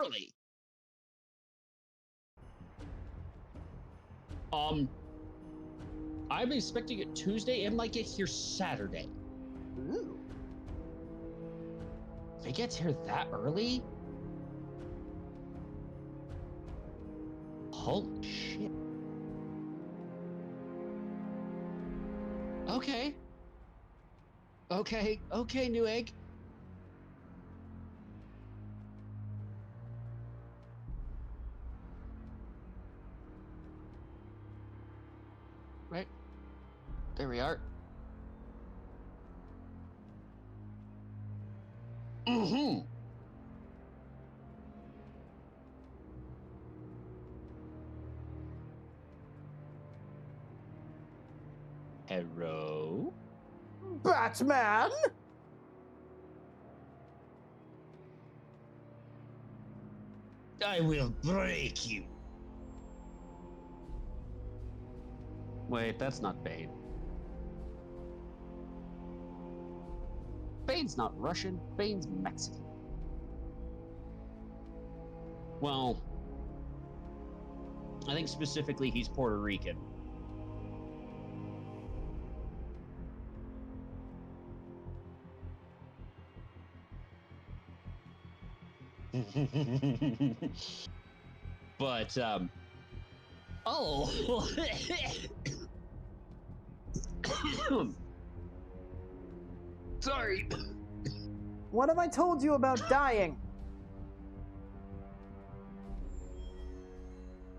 early. I'm expecting it Tuesday. It might get here Saturday. Ooh. If it gets here that early? Holy shit. Okay. Okay, new egg. Right. There we are. Mm-hmm. Hello? Batman? I will break you. Wait, that's not Bane. Bane's not Russian. Bane's Mexican. Well, I think specifically he's Puerto Rican. But, oh. Sorry. What have I told you about dying?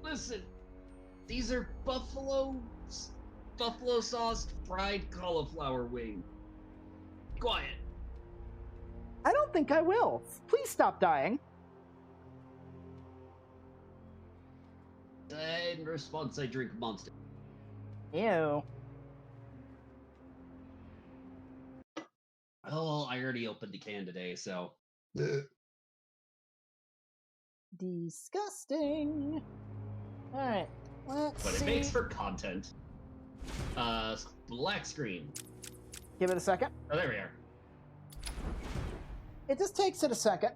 Listen, these are buffalo sauced fried cauliflower wing. Quiet. I don't think I will. Please stop dying. In response, I drink Monster. Ew. Oh, I already opened the can today, so. Disgusting. Alright, let's But see. it makes for content. Black screen. Give it a second. Oh, there we are. It just takes it a second.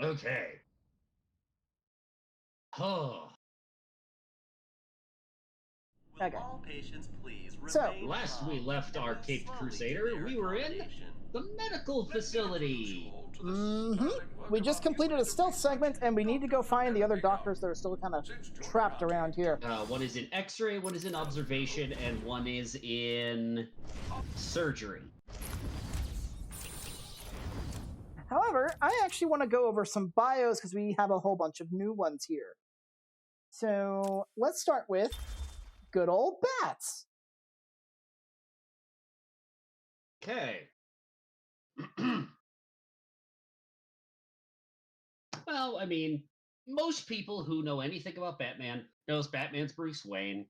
Okay. Oh. Okay. All patients please So, remain Last we calm left our and move Caped slowly Crusader, to their we were in accommodation. the medical facility. We just completed a stealth segment, and we need to go find the other doctors that are still kind of trapped around here. One is in X-ray, one is in observation, and one is in surgery. However, I actually want to go over some bios because we have a whole bunch of new ones here. So let's start with good old bats. Okay. Well, I mean, most people who know anything about Batman knows Batman's Bruce Wayne.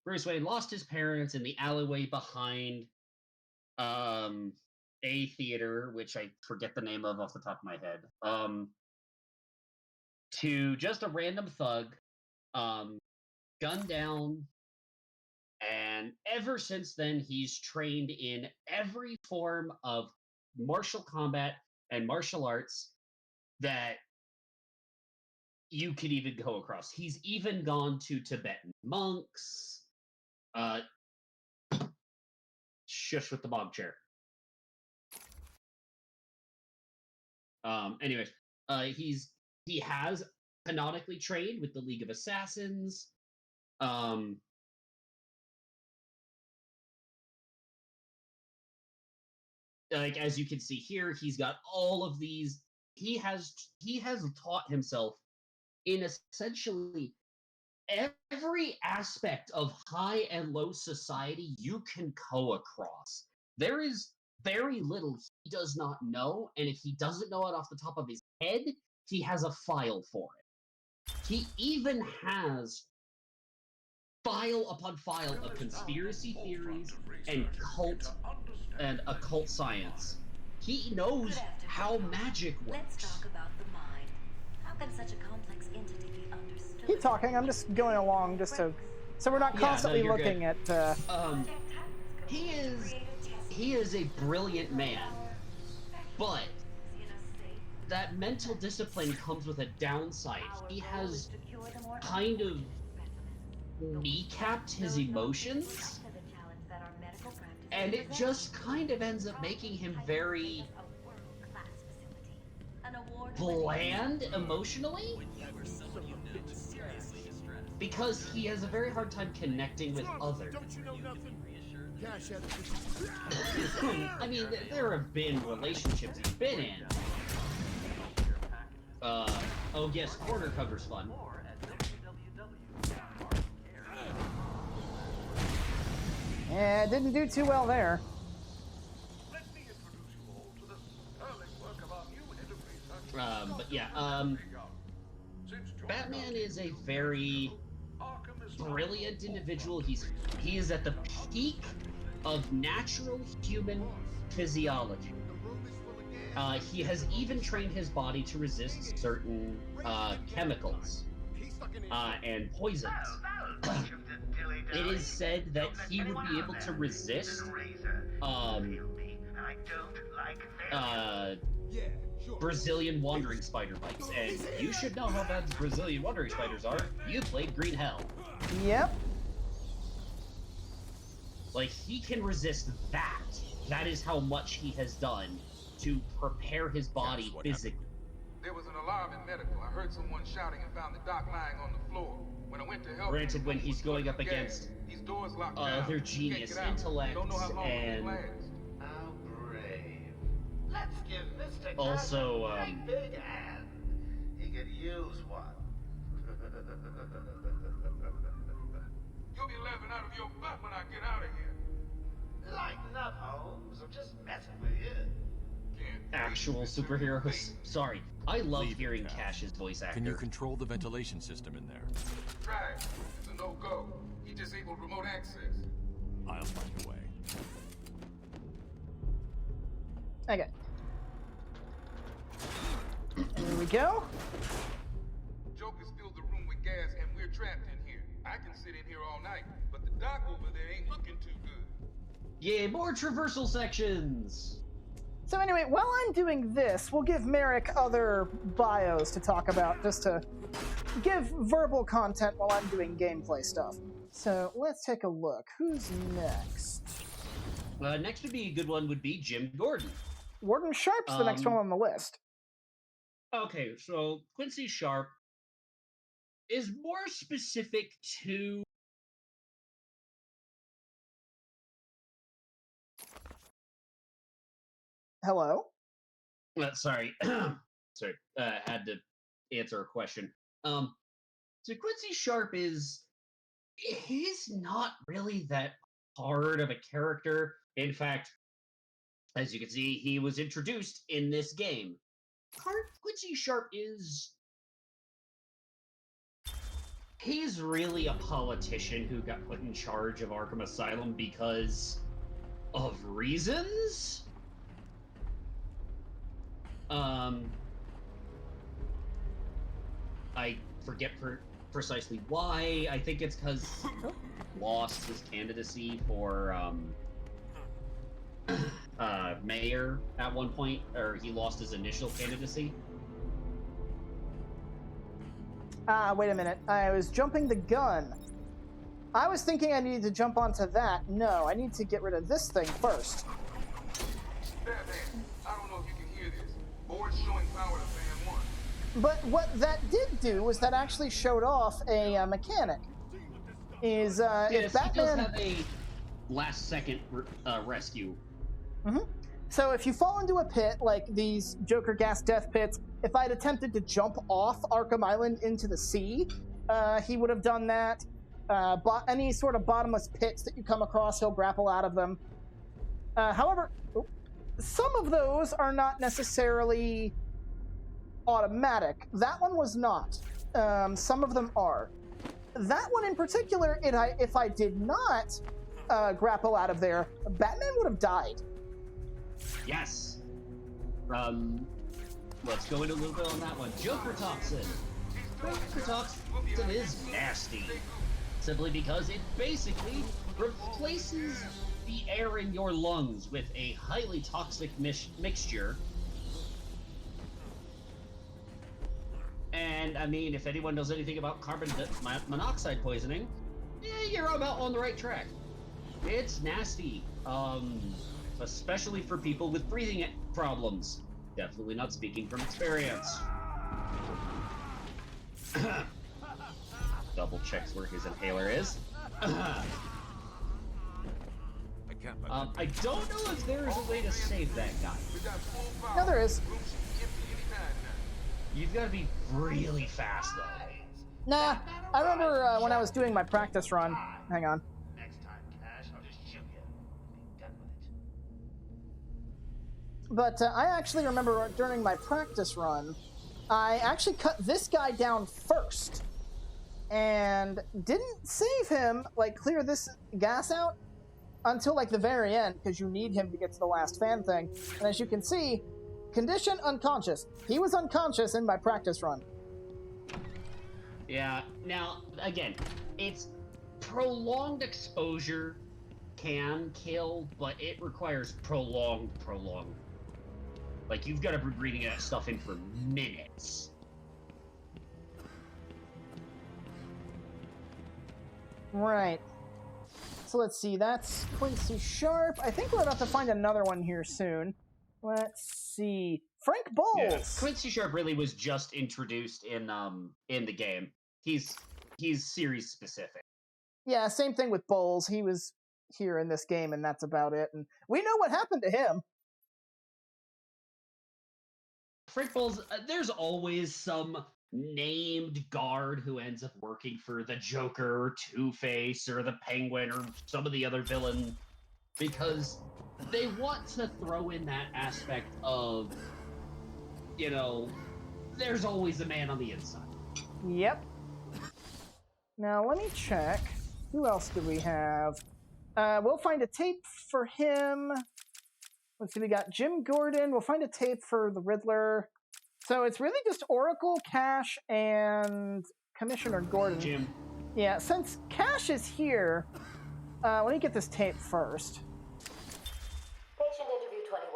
Bruce Wayne lost his parents in the alleyway behind a theater, which I forget the name of off the top of my head, to just a random thug, gunned down, and ever since then he's trained in every form of martial combat and martial arts that you could even go across. He's even gone to Tibetan monks. Shush with the bog chair. Anyways, he has canonically trained with the League of Assassins. Like as you can see here, he's got all of these. He has taught himself in essentially every aspect of high and low society you can go across. There is very little he does not know, and if he doesn't know it off the top of his head, he has a file for it. He even has file upon file of conspiracy theories and occult science. He knows how magic works. Let's talk about the mind. How can such a complex entity be understood? Keep talking. I'm just going along just so we're not constantly you're looking good. at. He is a brilliant man, but that mental discipline comes with a downside. He has kind of kneecapped his emotions, and it just kind of ends up making him very bland emotionally, because he has a very hard time connecting with others. I mean, there have been relationships he's been in. Oh yes, corner cover's fun. Yeah, didn't do too well there. But yeah, Batman is a very brilliant individual. He is at the peak of natural human physiology. He has even trained his body to resist certain chemicals and poisons. It is said that he would be able to resist Brazilian wandering spider bites, and you should know how bad Brazilian wandering spiders are. You played Green Hell. Yep. Like, he can resist that. That is how much he has done to prepare his body physically. There was an alarm in medical. I heard someone shouting and found the doc lying on the floor. When I went to help Granted, when he's going up against these doors locked down. other genius intellects and How brave. Let's give Mr. also, a great big hand. He could use one. You'll be laughing out of your butt when I get out of here. Lighten up, Holmes. I'm just messing with you. actual superheroes. Sorry, I love hearing Cash's voice actor. Can you control the ventilation system in there? Try. It's a no-go. He disabled remote access. I'll find a way. Okay. There we go. Joker's filled the room with gas and we're trapped in here. I can sit in here all night, but the doc over there ain't looking too good. Yay, more traversal sections! So anyway, while I'm doing this, we'll give Merrick other bios to talk about, just to give verbal content while I'm doing gameplay stuff. So let's take a look. Who's next? Next would be a good one would be Jim Gordon. Warden Sharp's the next one on the list. Okay, so Quincy Sharp is more specific to Hello? sorry. Sorry. Had to answer a question. So Quincy Sharp he's not really that hard of a character. In fact, as you can see, he was introduced in this game. Quincy Sharp he's really a politician who got put in charge of Arkham Asylum because of reasons? I forget precisely why. I think it's because he lost his candidacy for mayor at one point, or he lost his initial candidacy. Wait a minute. I was jumping the gun. I was thinking I needed to jump onto that. No, I need to get rid of this thing first. Batman, I don't know if you can hear this. Board's showing power to fan 1. But what that did do was that actually showed off a mechanic. If Batman... he does have a last-second rescue. Mm-hmm. So if you fall into a pit, like these Joker gas death pits, if I'd attempted to jump off Arkham Island into the sea, he would have done that. Any sort of bottomless pits that you come across, he'll grapple out of them. However, some of those are not necessarily automatic. That one was not. Some of them are. That one in particular, if I did not grapple out of there, Batman would have died. Yes. Let's go into a little bit on that one. Joker Toxin. Joker Toxin is nasty. Simply because it basically replaces the air in your lungs with a highly toxic mixture And I mean, if anyone knows anything about carbon monoxide poisoning, you're about on the right track. It's nasty, especially for people with breathing problems. Definitely not speaking from experience. Double checks where his inhaler is. I don't know if there is a way to save that guy. No, there is. You've got to be really fast, though. Nah, I remember when I was doing my practice run. Hang on. Next time, Cash, I'll just shoot you. Be done with it. But I actually remember during my practice run, I actually cut this guy down first. And didn't save him, like clear this gas out, until like the very end, because you need him to get to the last fan thing. And as you can see, condition unconscious. He was unconscious in my practice run. Yeah, now, again, it's prolonged exposure can kill, but it requires prolonged. Like, you've got to be breathing that stuff in for minutes. Right. So let's see, that's Quincy Sharp. I think we're about to find another one here soon. Let's see. Frank Bowles! Yeah, Quincy Sharp really was just introduced in the game. He's series specific. Yeah, same thing with Bowles. He was here in this game, and that's about it. And we know what happened to him. Frank Bowles, there's always some named guard who ends up working for the Joker or Two-Face or the Penguin or some of the other villain, because they want to throw in that aspect of, you know, there's always a man on the inside. Yep. Now, let me check. Who else do we have? We'll find a tape for him. Let's see, we got Jim Gordon. We'll find a tape for the Riddler. So it's really just Oracle, Cash, and Commissioner Gordon. Jim. Yeah, since Cash is here, let me get this tape first. Patient interview 21.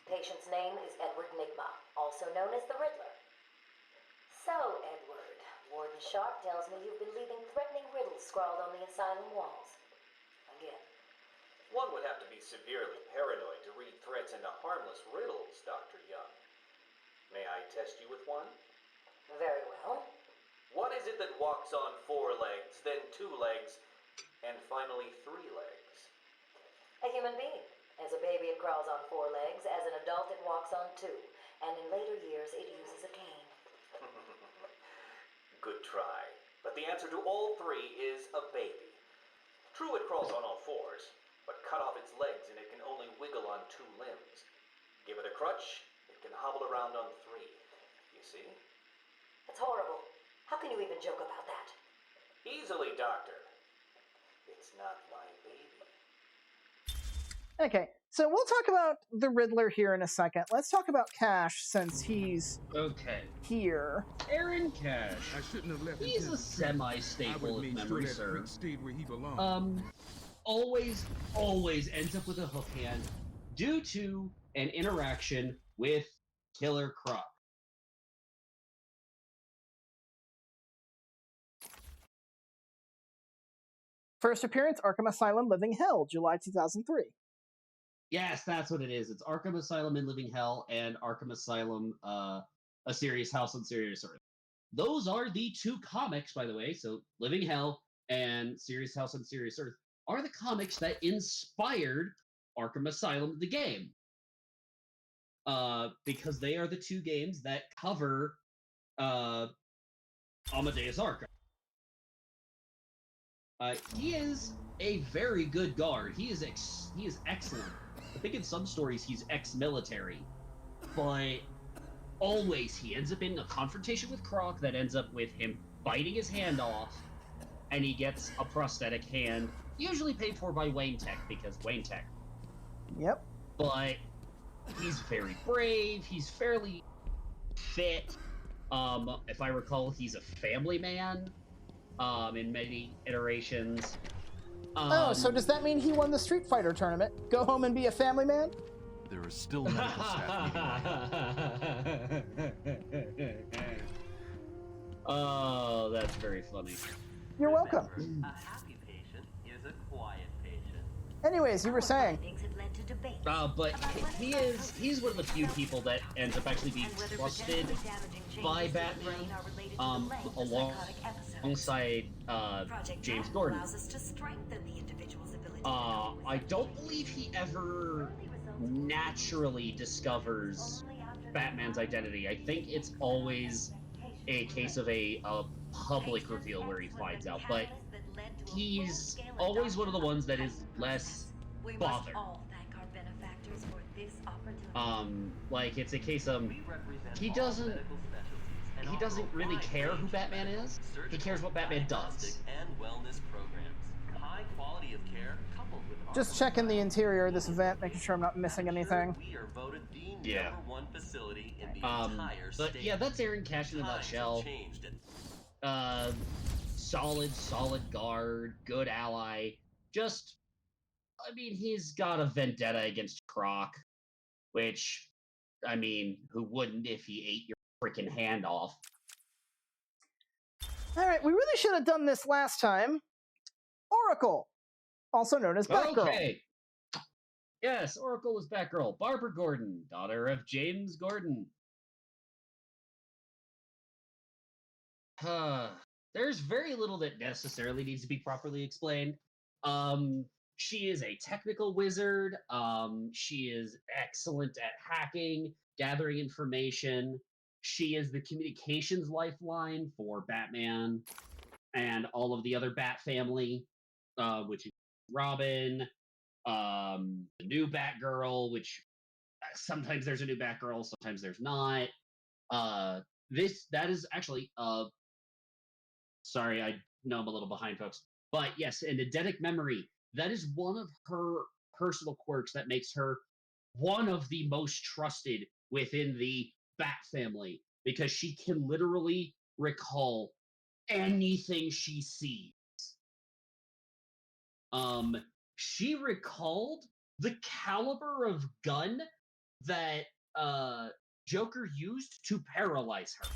Patient's name is Edward Nigma, also known as the Riddler. So, Edward, Warden Sharp tells me you've been leaving threatening riddles scrawled on the asylum walls. Again. One would have to be severely paranoid to read threats into harmless riddles, Dr. Young. May I test you with one? Very well. What is it that walks on 4 legs, then 2 legs, and finally 3 legs? A human being. As a baby, it crawls on 4 legs. As an adult, it walks on 2. And in later years, it uses a cane. Good try. But the answer to all 3 is a baby. True, it crawls on all 4s, but cut off its legs and it can only wiggle on 2 limbs. Give it a crutch, it can hobble around on 3. You see? That's horrible. How can you even joke about that? Easily, Doctor. It's not my baby. Okay, so we'll talk about the Riddler here in a second. Let's talk about Cash, since he's here. Aaron Cash. I shouldn't have left. He's a semi-staple if memory serves. Stayed where he belonged. Always ends up with a hook hand due to an interaction with Killer Croc. First appearance, Arkham Asylum, Living Hell, July 2003. Yes, that's what it is. It's Arkham Asylum in Living Hell and Arkham Asylum, A Serious House on Serious Earth. Those are the 2 comics, by the way. So Living Hell and Serious House on Serious Earth are the comics that inspired Arkham Asylum, the game. Because they are the 2 games that cover Amadeus Arkham. He is a very good guard. He is excellent. I think in some stories he's ex-military, but always he ends up in a confrontation with Croc that ends up with him biting his hand off, and he gets a prosthetic hand, usually paid for by Wayne Tech, because Wayne Tech. Yep. But he's very brave, he's fairly fit. If I recall, he's a family man. In many iterations. So does that mean he won the Street Fighter tournament? Go home and be a family man? There is still medical staff meeting. Oh, that's very funny. You're welcome. Remember, a happy patient is a quiet patient. Anyways, you were saying. Findings have led to debate But about whether he's one of the few people that ends up actually being and whether trusted potentially damaging by changes to the Batman, brain are related to the length of psychotic episodes. alongside Project James Batman Gordon. allows us to strengthen the individual's ability to cope with I don't believe he ever naturally discovers Batman's identity. I think it's always a case of a public reveal where he finds out, but he's always one of the ones that is less bothered. Like it's a case of he doesn't really care who Batman is. He cares what Batman does. And wellness programs. High quality of care coupled with Just checking the interior of this event, making sure I'm not missing anything. We are voted the Yeah. #1 facility in the entire But state. yeah, that's Aaron Cash in a Times have nutshell. changed it. Solid guard, good ally. Just, I mean, he's got a vendetta against Croc, which, I mean, who wouldn't if he ate your freaking hand off? All right, we really should have done this last time. Oracle, also known as Batgirl. Okay. Yes, Oracle was Batgirl. Barbara Gordon, daughter of James Gordon. There's very little that necessarily needs to be properly explained. She is a technical wizard. She is excellent at hacking, gathering information. She is the communications lifeline for Batman and all of the other Bat family, which is Robin, the new Batgirl, which sometimes there's a new Batgirl, sometimes there's not. That is actually sorry, I know I'm a little behind, folks. But yes, an eidetic memory. That is one of her personal quirks that makes her one of the most trusted within the Bat family because she can literally recall anything she sees. She recalled the caliber of gun that Joker used to paralyze her.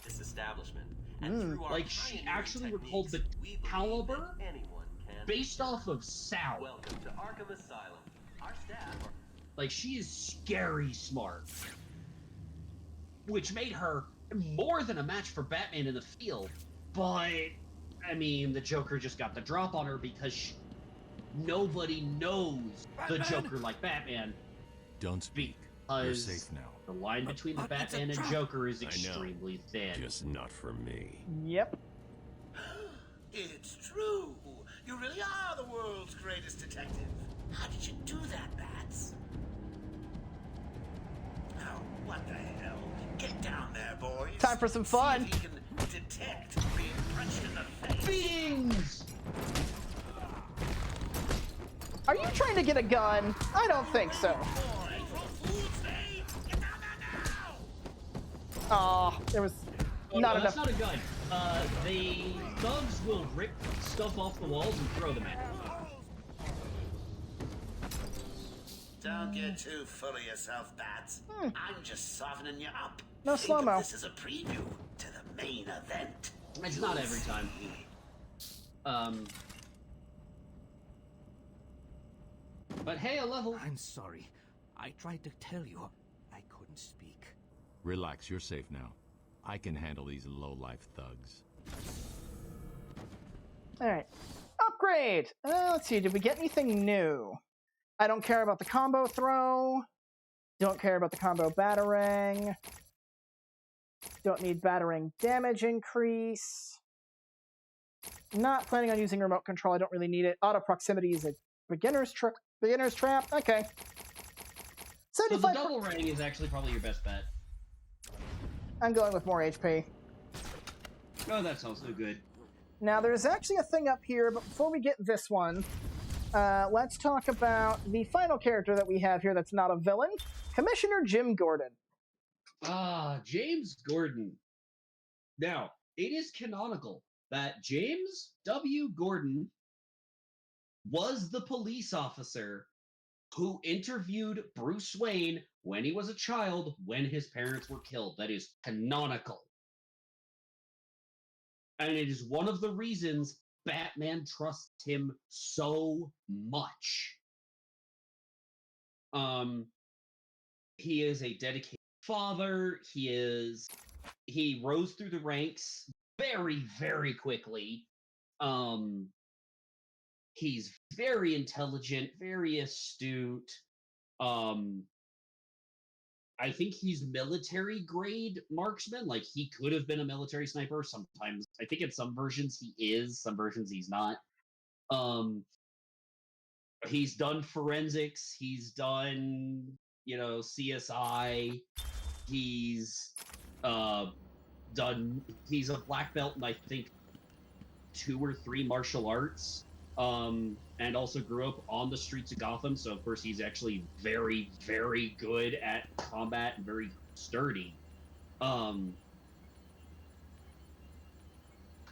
This establishment. And through our Like she pioneering actually recalled the techniques, we believe caliber that anyone can based be off of sound. Welcome to Arkham Asylum. Our staff are Like she is scary smart, which made her more than a match for Batman in the field. But I mean, the Joker just got the drop on her because nobody knows the Joker like Batman. Don't speak. You're Because safe now. the line between the But it's a Batman and trap. Joker is I know. extremely thin. Just not for me. Yep. It's true. You really are the world's greatest detective. How did you do that, Bats? Oh, what the hell? Get down there, boys. Time for some fun. See if he can detect being punched in the face. Beings! Are you trying to get a gun? I don't think so. Boy, April Fool's Day. Get down there now. Aw, there was Oh, not no, enough. that's not a gun. The thugs will rip stuff off the walls and throw them at you. Don't get too full of yourself, Bats. I'm just softening you up. No Think slow-mo. of this is a preview to the main event. It's not every time. But hey, a level. I'm sorry. I tried to tell you. I couldn't speak. Relax, you're safe now. I can handle these low-life thugs. All right. Upgrade. Let's see. Did we get anything new? I don't care about the combo throw. Don't care about the combo battering. Don't need battering damage increase. Not planning on using remote control. I don't really need it. Auto proximity is a beginner's trap. Okay. So the 75. double ring is actually probably your best bet. I'm going with more HP. Oh, that's also good. Now, there's actually a thing up here, but before we get this one, let's talk about the final character that we have here that's not a villain, Commissioner Jim Gordon. James Gordon. Now, it is canonical that James W. Gordon was the police officer who interviewed Bruce Wayne when he was a child when his parents were killed. That is canonical. And it is one of the reasons Batman trusts him so much. He is a dedicated father. He rose through the ranks very, very quickly. He's very intelligent, very astute. I think he's military grade marksman. Like, he could have been a military sniper sometimes. I think in some versions he is, some versions he's not. He's done forensics, he's done, CSI. He's he's a black belt in, I think, 2 or 3 martial arts. And also grew up on the streets of Gotham, so of course he's actually very, very good at combat and very sturdy.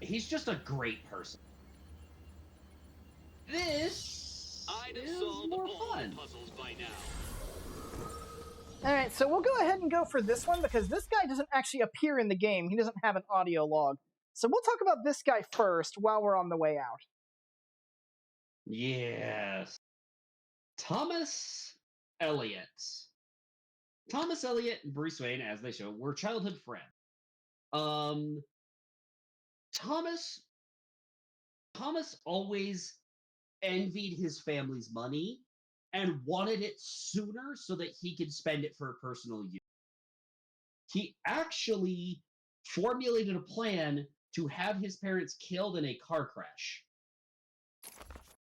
He's just a great person. This is more fun. Alright, so we'll go ahead and go for this one, because this guy doesn't actually appear in the game. He doesn't have an audio log. So we'll talk about this guy first while we're on the way out. Yes. Thomas Elliot. Thomas Elliot and Bruce Wayne, as they show, were childhood friends. Thomas always envied his family's money and wanted it sooner so that he could spend it for personal use. He actually formulated a plan to have his parents killed in a car crash.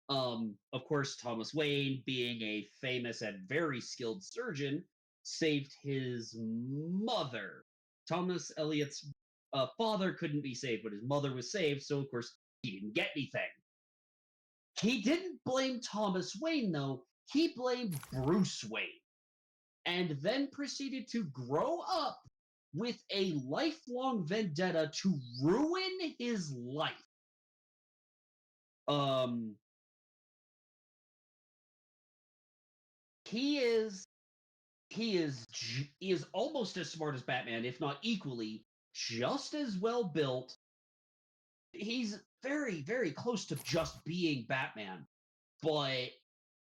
Of course, Thomas Wayne, being a famous and very skilled surgeon, saved his mother. Thomas Elliot's father couldn't be saved, but his mother was saved, so of course he didn't get anything. He didn't blame Thomas Wayne, though. He blamed Bruce Wayne, and then proceeded to grow up with a lifelong vendetta to ruin his life. He is almost as smart as Batman, if not equally, just as well built. He's very, very close to just being Batman, but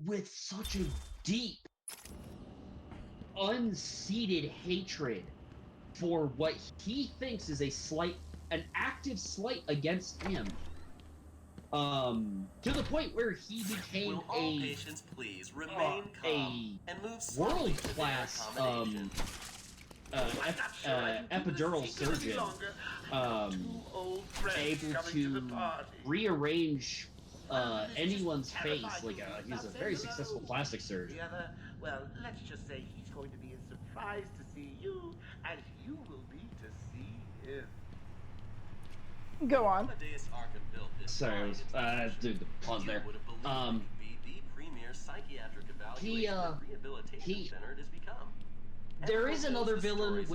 with such a deep, unseated hatred for what he thinks is an active slight against him. To the point where he became a world-class epidural surgeon, able to rearrange anyone's face. He's a very successful plastic surgeon. Well, let's just say he's going to be as surprised to see you as you will be to see him. Go on. Sorry, pause there. There is another villain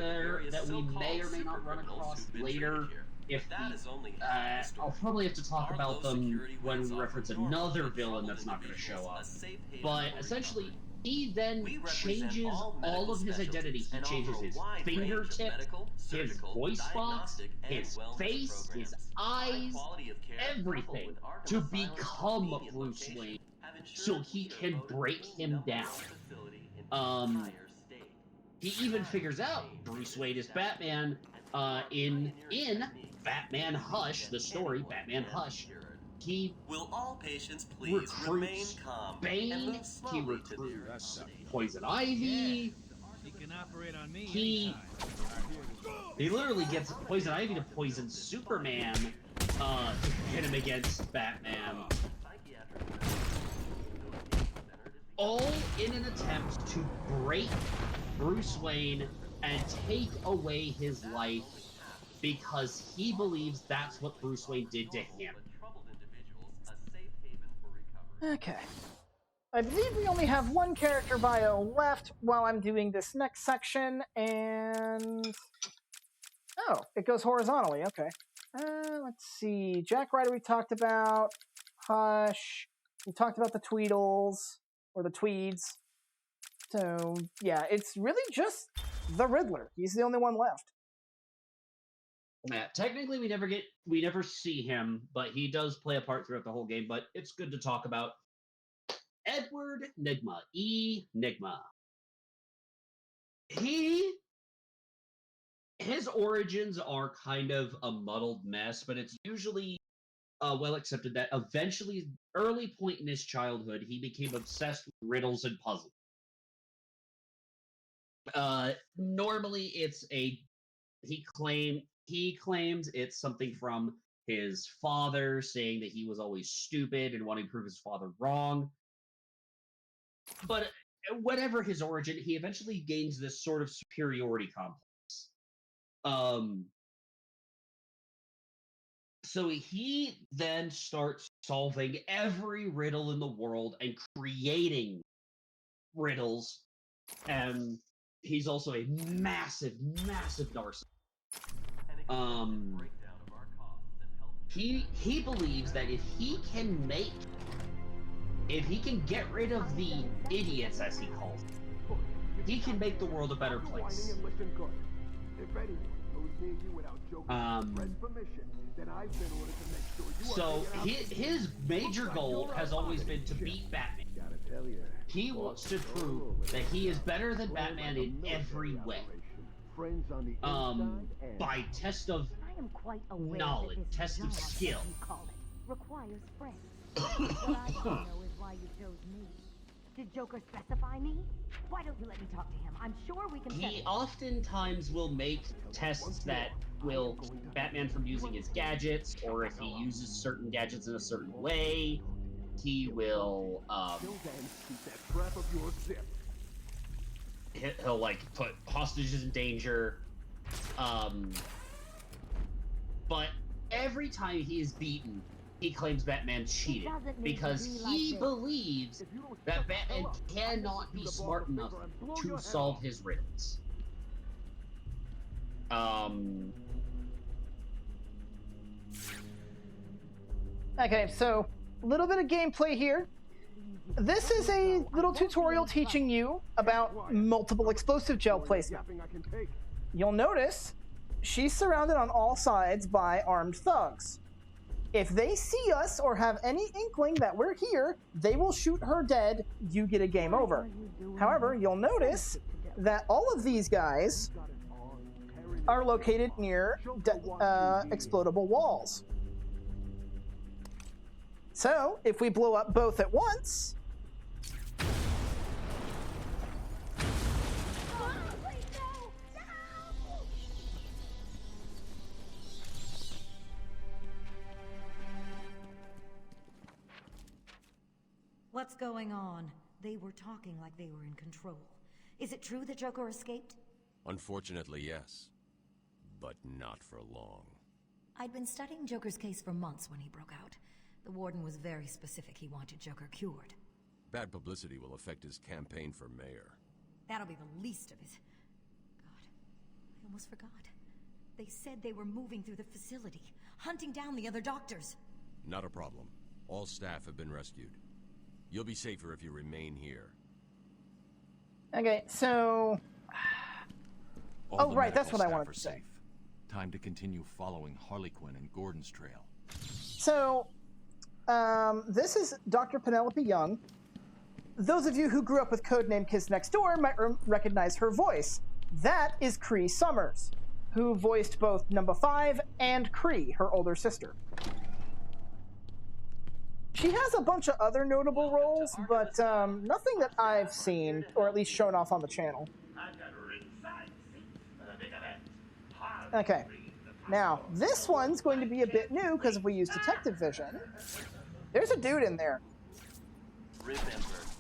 that we may or may not run across later. I'll probably have to talk about them when we reference another villain that's not going to show up. But essentially, he then changes all of his identity. He changes his fingertips, his voice box, his face, his eyes, everything to become Bruce Wayne, so he can break him down. He even figures out Bruce Wayne is Batman in Batman Hush, the story Batman Hush. He recruits Bane, he recruits Poison Ivy. He literally gets Poison Ivy to poison Superman to hit him against Batman. All in an attempt to break Bruce Wayne and take away his life because he believes that's what Bruce Wayne did to him. Okay. I believe we only have one character bio left while I'm doing this next section, and... Oh, it goes horizontally, okay. Let's see. Jack Ryder we talked about. Hush. We talked about the Tweedles, or the Tweeds. So, yeah, it's really just the Riddler. He's the only one left. Yeah, technically, we never see him, but he does play a part throughout the whole game. But it's good to talk about Edward Nygma. Nygma. His origins are kind of a muddled mess, but it's usually well accepted that eventually, early point in his childhood, he became obsessed with riddles and puzzles. Normally, he claims it's something from his father, saying that he was always stupid and wanting to prove his father wrong. But whatever his origin, he eventually gains this sort of superiority complex. So he then starts solving every riddle in the world and creating riddles, and he's also a massive, massive narcissist. He believes that if he can get rid of the idiots, as he calls them, he can make the world a better place. So his major goal has always been to beat Batman. He wants to prove that he is better than Batman in every way. By test of knowledge, test of skill. Requires friends. What I don't know is why you chose me. Did Joker specify me? Why don't you let me talk to him? I'm sure we can. He oftentimes will make tests that will keep Batman from using his gadgets, or if he uses certain gadgets in a certain way, he will he'll like put hostages in danger. But every time he is beaten, he claims Batman cheated because he believes that Batman cannot be smart enough to solve his riddles. Okay, so a little bit of gameplay here. This is a little tutorial teaching you about multiple explosive gel placement. You'll notice she's surrounded on all sides by armed thugs. If they see us or have any inkling that we're here, they will shoot her dead. You get a game over. However, you'll notice that all of these guys are located near explodable walls. So, if we blow up both at once... What's going on? They were talking like they were in control. Is it true that Joker escaped? Unfortunately, yes. But not for long. I'd been studying Joker's case for months when he broke out. The warden was very specific he wanted Joker cured. Bad publicity will affect his campaign for mayor. That'll be the least of it. God, I almost forgot. They said they were moving through the facility, hunting down the other doctors. Not a problem. All staff have been rescued. You'll be safer if you remain here. Okay, so... Oh, right, that's what I wanted to say. Time to continue following Harley Quinn and Gordon's trail. So, this is Dr. Penelope Young. Those of you who grew up with codename Kids Next Door might recognize her voice. That is Cree Summers, who voiced both Number 5 and Cree, her older sister. She has a bunch of other notable roles, but nothing that I've seen, or at least shown off on the channel. Okay, now this one's going to be a bit new because if we use detective vision, there's a dude in there. Remember,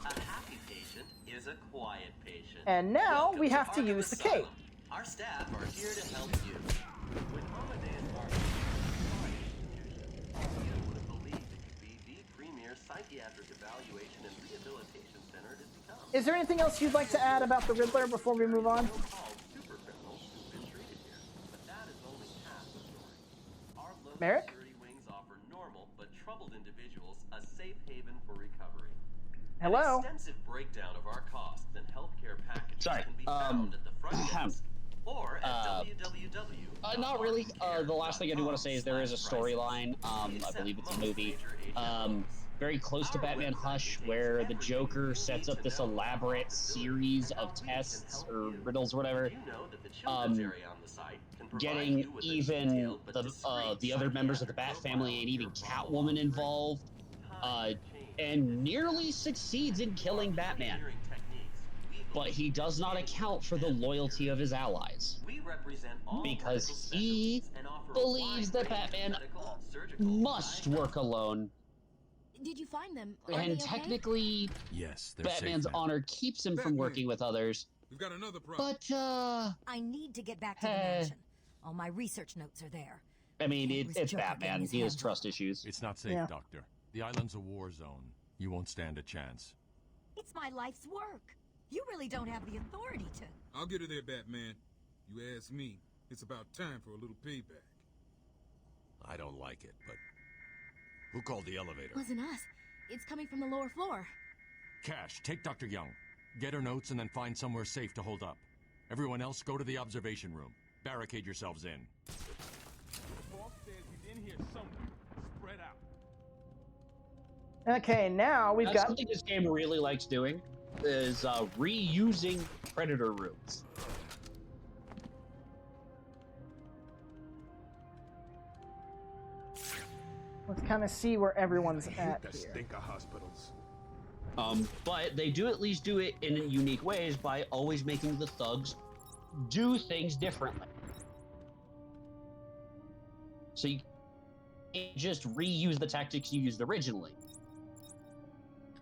a happy patient is a quiet patient. And now we have to use the cape. Our staff are here to help you. When holidays are you would have believed it could be the premier psychiatric evaluation and rehabilitation center it has become. Is there anything else you'd like to add about the Riddler before we move on? Merrick? Security wings offer normal but troubled individuals a safe haven for recovery. Hello? An extensive breakdown of our costs and healthcare packages can be found at the front desk. Or at www. Not really. The last thing I do want to say is there is a storyline. I believe it's a movie. Very close to Batman Hush, where the Joker sets up this elaborate series of tests or riddles, or whatever. Getting even the other members of the Bat family and even Catwoman involved, and nearly succeeds in killing Batman. But he does not account for the loyalty of his allies, because he believes that Batman must work alone. Did you find them? And technically, yes, Batman's safe now. honor keeps him from working with others. We've got another problem. But, I need to get back to the mansion. All my research notes are there. I mean, it's Batman. He has trust issues. It's not safe, Doctor. The island's a war zone. You won't stand a chance. It's my life's work. You really don't have the authority to... I'll get her there, Batman. You ask me, it's about time for a little payback. I don't like it, but... Who called the elevator? Wasn't us. It's coming from the lower floor. Cash, take Dr. Young. Get her notes and then find somewhere safe to hold up. Everyone else, go to the observation room. Barricade yourselves in. The boss says he's in here somewhere. Spread out. Okay, now we've got... Something this game really likes doing is reusing Predator rooms. Let's kind of see where everyone's at here. Stinker hospitals. But they do at least do it in unique ways by always making the thugs do things differently. So you can't just reuse the tactics you used originally.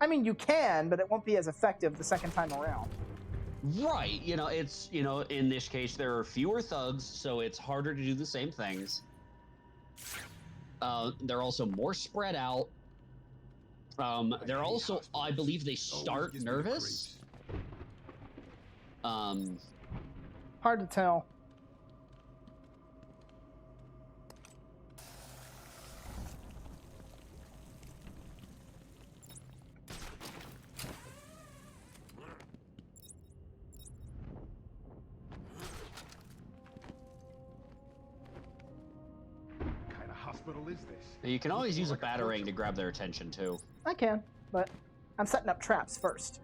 I mean, you can, but it won't be as effective the second time around. Right. In this case, there are fewer thugs, so it's harder to do the same things. They're also more spread out. They're also, I believe, they start nervous. Hard to tell. Hospital is this? You can always use a batarang to grab their attention too. I can, but I'm setting up traps first.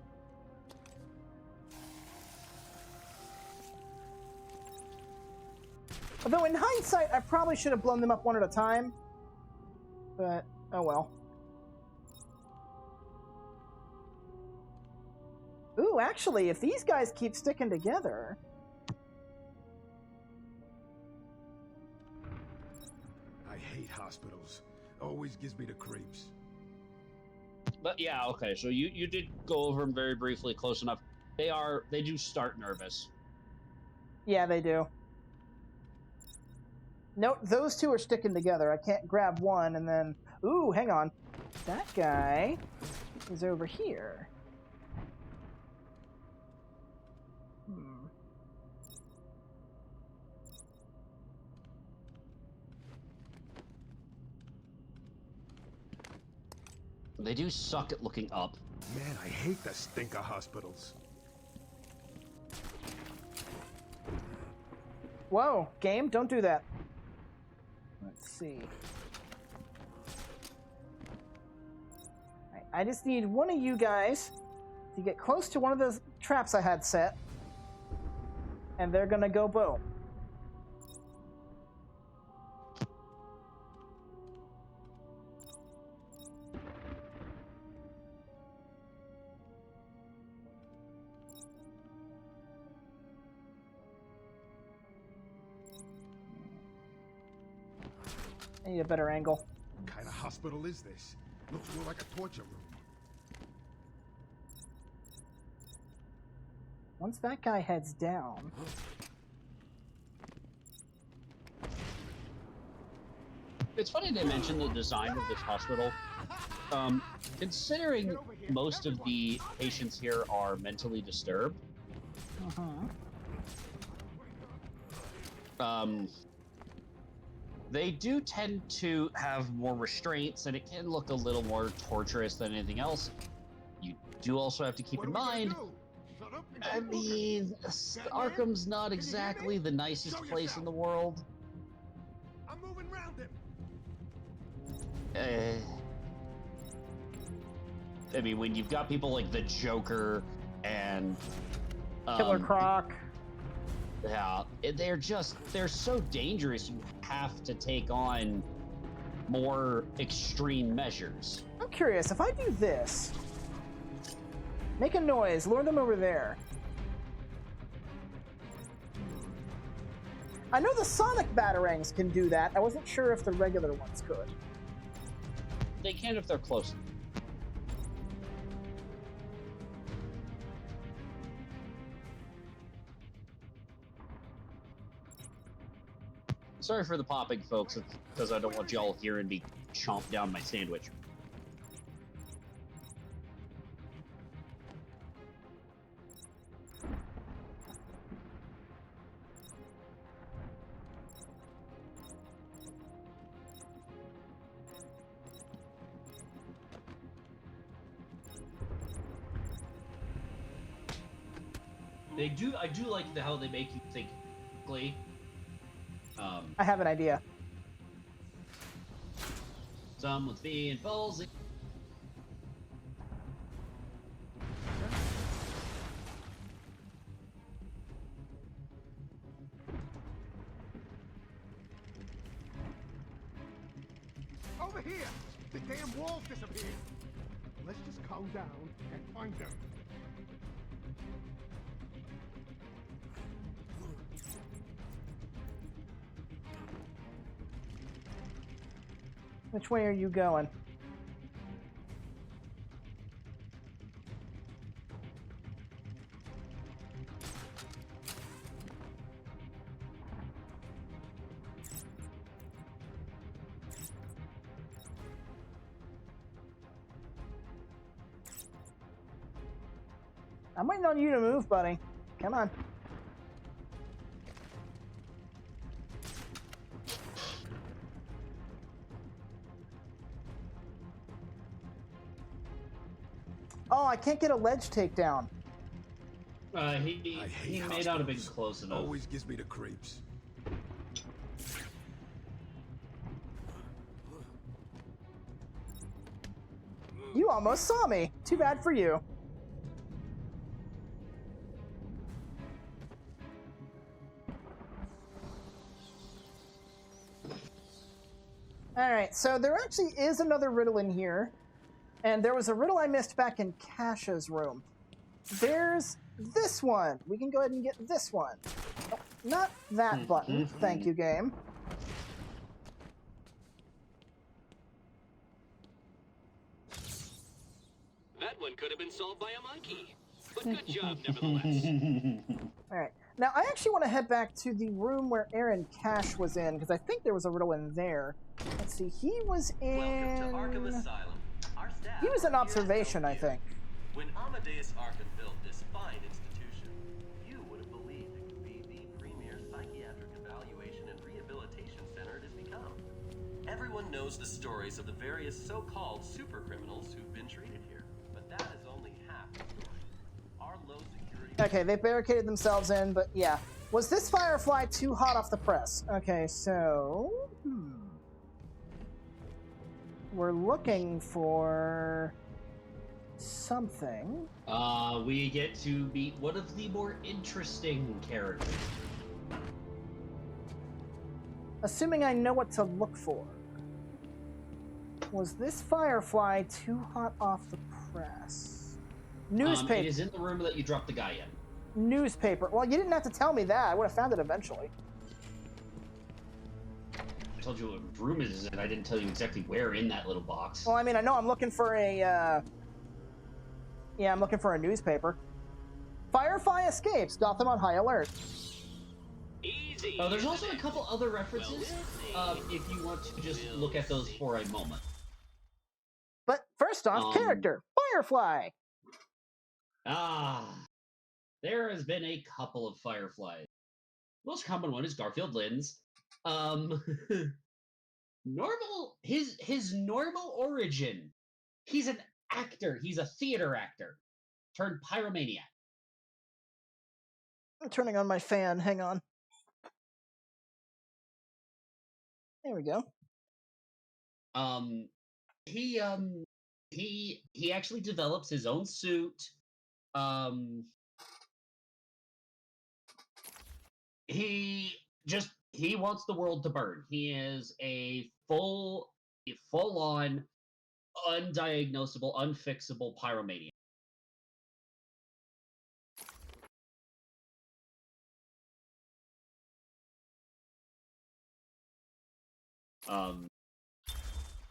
Although in hindsight, I probably should have blown them up one at a time. But, oh well. Ooh, actually, if these guys keep sticking together... Hospitals. Always gives me the creeps. But yeah, okay, so you did go over them very briefly, close enough. They do start nervous. Yeah, they do. Note, those two are sticking together. I can't grab one and then... Ooh, hang on. That guy is over here. They do suck at looking up. Man, I hate the stinker hospitals. Whoa, game, don't do that. Let's see. I just need one of you guys to get close to one of those traps I had set. And they're gonna go boom. I need a better angle. What kind of hospital is this? Looks more like a torture room. Once that guy heads down... It's funny they mentioned the design of this hospital. Considering most of the patients here are mentally disturbed, they do tend to have more restraints, and it can look a little more torturous than anything else. You do also have to keep in mind I mean, Arkham's not exactly the nicest place in the world. I'm moving around him. I mean, when you've got people like the Joker and Killer Croc. Yeah, they're so dangerous. You have to take on more extreme measures. I'm curious, if I do this, make a noise, lure them over there. I know the sonic batarangs can do that. I wasn't sure if the regular ones could. They can if they're close. Sorry for the popping, folks, because I don't want y'all hearing me chomp down my sandwich. I do like how they make you think quickly. I have an idea. Someone's being ballsy. Over here! The damn walls disappeared! Let's just calm down and find them. Which way are you going? I'm waiting on you to move, buddy. Come on. Oh, I can't get a ledge takedown. He may not have been close enough. Always gives me the creeps. You almost saw me. Too bad for you. Alright, so there actually is another riddle in here. And there was a riddle I missed back in Cash's room. There's this one. We can go ahead and get this one. Oh, not that button. Thank you, game. That one could have been solved by a monkey. But good job, nevertheless. Alright. Now, I actually want to head back to the room where Aaron Cash was in, because I think there was a riddle in there. Let's see. He was in... Welcome to Arkham Asylum. Our staff He was in observation, I think. When Amadeus Arkham built this fine institution, you would have believed it could be the premier psychiatric evaluation and rehabilitation center it has become. Everyone knows the stories of the various so-called super criminals who've been treated here, but that is only half the story. Our low security... Okay, they barricaded themselves in, but yeah. Was this Firefly too hot off the press? Okay, so... We're looking for something. We get to meet one of the more interesting characters. Assuming I know what to look for. Was this Firefly too hot off the press? Newspaper. It is in the room that you dropped the guy in. Newspaper. Well, you didn't have to tell me that. I would have found it eventually. I told you what room it is in. I didn't tell you exactly where in that little box. Well, I mean, I know I'm looking for a, Yeah, I'm looking for a newspaper. Firefly escapes. Gotham on high alert. Easy. Oh, there's also a couple other references, if you want to just look at those for a moment. But first off, character. Firefly! There has been a couple of Fireflies. The most common one is Garfield Lynn's. His normal origin. He's an actor. He's a theater actor turned pyromaniac. I'm turning on my fan. Hang on. There we go. He actually develops his own suit. He wants the world to burn. He is a full-on, undiagnosable, unfixable pyromaniac.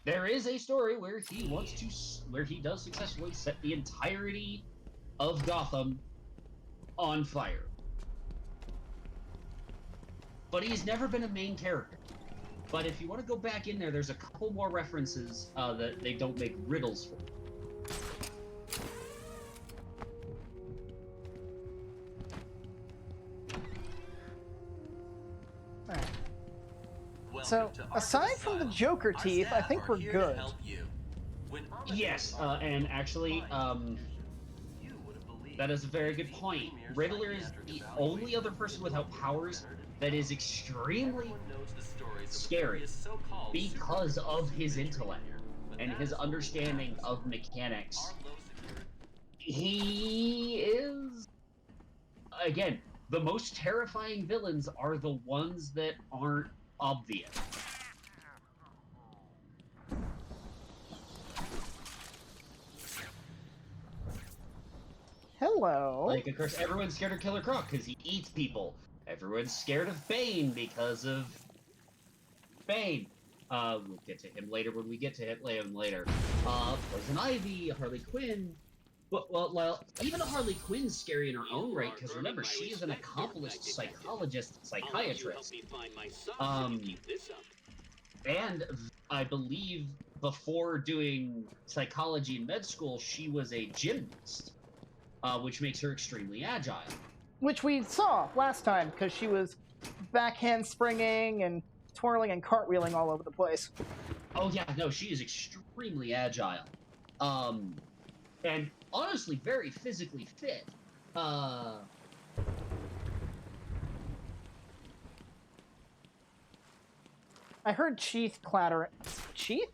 There is a story where he does successfully set the entirety of Gotham on fire. But he's never been a main character. But if you want to go back in there, there's a couple more references that they don't make riddles for. So, aside from the Joker teeth, I think we're good. Yes, and actually, that is a very good point. Riddler is the only other person without powers that is extremely scary because of his intellect and his understanding of mechanics. He is, again, the most terrifying villains are the ones that aren't obvious. Hello. Like, of course, everyone's scared of Killer Croc because he eats people. Everyone's scared of Bane because of Bane. We'll get to him later when we get to him later. Poison Ivy, Harley Quinn. Well, even Harley Quinn's scary in her own right, because remember, she is an accomplished psychologist, psychiatrist. And I believe before doing psychology in med school, she was a gymnast, which makes her extremely agile. Which we saw last time, because she was backhand springing and twirling and cartwheeling all over the place. Oh yeah, no, she is extremely agile. And honestly, very physically fit. I heard teeth clattering. Teeth?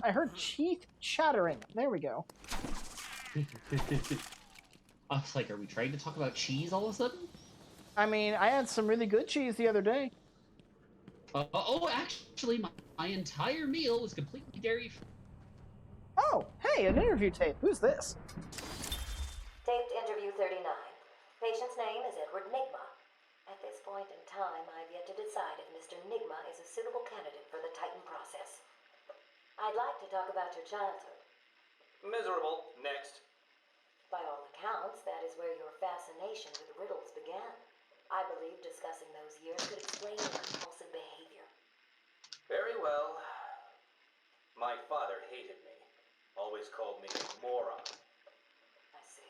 I heard teeth chattering. There we go. I was like, are we trying to talk about cheese all of a sudden? I mean, I had some really good cheese the other day. Actually, my entire meal was completely dairy-free. Oh, hey, an interview tape. Who's this? Taped interview 39. Patient's name is Edward Nigma. At this point in time, I've yet to decide if Mr. Nigma is a suitable candidate for the Titan process. I'd like to talk about your childhood. Miserable. Next. By all accounts, that is where your fascination with riddles began. I believe discussing those years could explain your compulsive behavior. Very well. My father hated me. Always called me a moron. I see.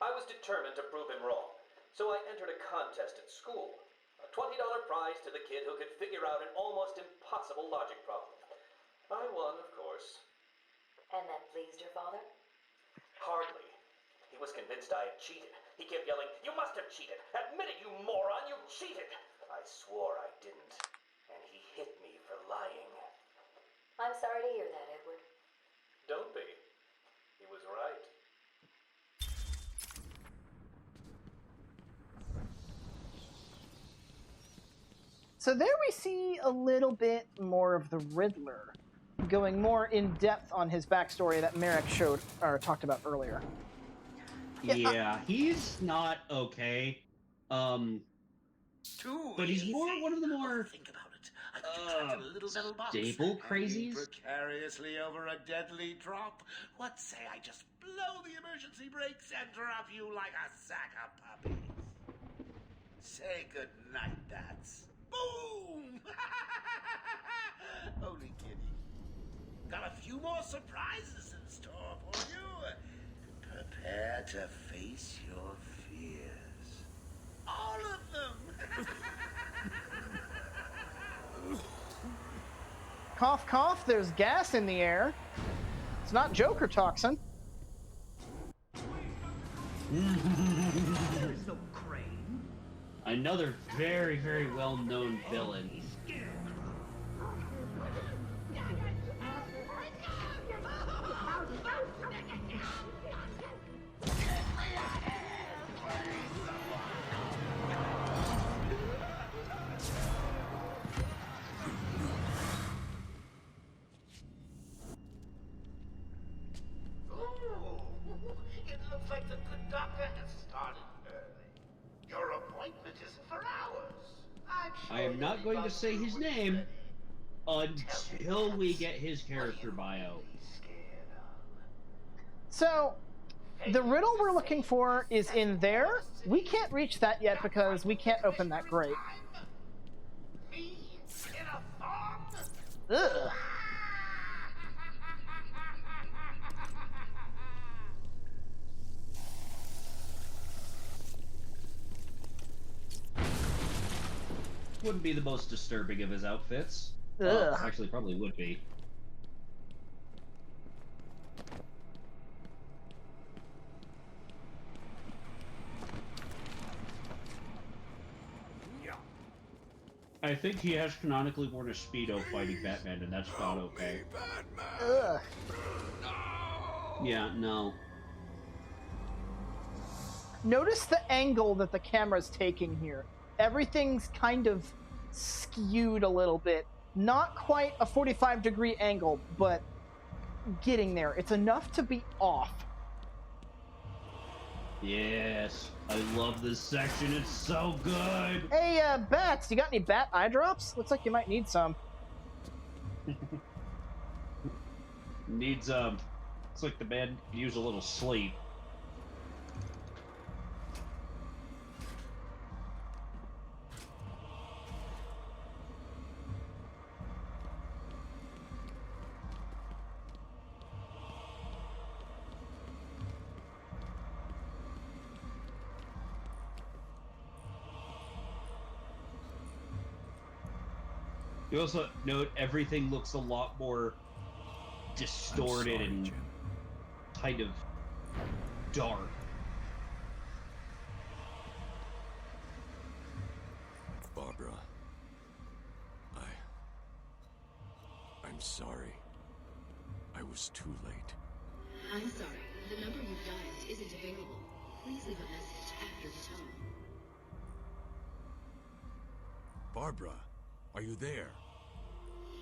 I was determined to prove him wrong, so I entered a contest at school. A $20 prize to the kid who could figure out an almost impossible logic problem. I won, of course. And that pleased your father? Hardly. He was convinced I had cheated. He kept yelling, "You must have cheated! Admit it, you moron! You cheated!" I swore I didn't, and he hit me for lying. I'm sorry to hear that, Edward. Don't be. He was right. So there we see a little bit more of the Riddler, going more in depth on his backstory that Merrick showed or talked about earlier. Yeah, he's not okay. But he's more one of the more Think about it. I could contract a little metal box. stable crazies. Precariously over a deadly drop. What say I just blow the emergency brakes and drop you like a sack of puppies? Say good night, Bats. Boom! Only kidding. Got a few more surprises in store for you. Prepare to face your fears. All of them! Cough, cough, there's gas in the air. It's not Joker toxin. There's no crazy Another very, very well-known villain. It looks like the good doctor has started early. Your appointment isn't for hours. I am not going to say his name until we get his character bio. So, the riddle we're looking for is in there. We can't reach that yet because we can't open that grate. Me in a thong? Ugh. Wouldn't be the most disturbing of his outfits. Ugh. Actually, probably would be. I think he has canonically worn a Speedo fighting Batman, and that's not okay. Ugh. Yeah, no. Notice the angle that the camera's taking here. Everything's kind of skewed a little bit. Not quite a 45-degree angle, but getting there. It's enough to be off. Yes, I love this section. It's so good. Hey, Bats, you got any bat eye drops? Looks like you might need some. Needs, it's like the man could use a little sleep. You also note everything looks a lot more distorted and kind of dark. Barbara, I'm sorry. I was too late. I'm sorry. The number you've dialed isn't available. Please leave a message after the tone. Barbara, are you there?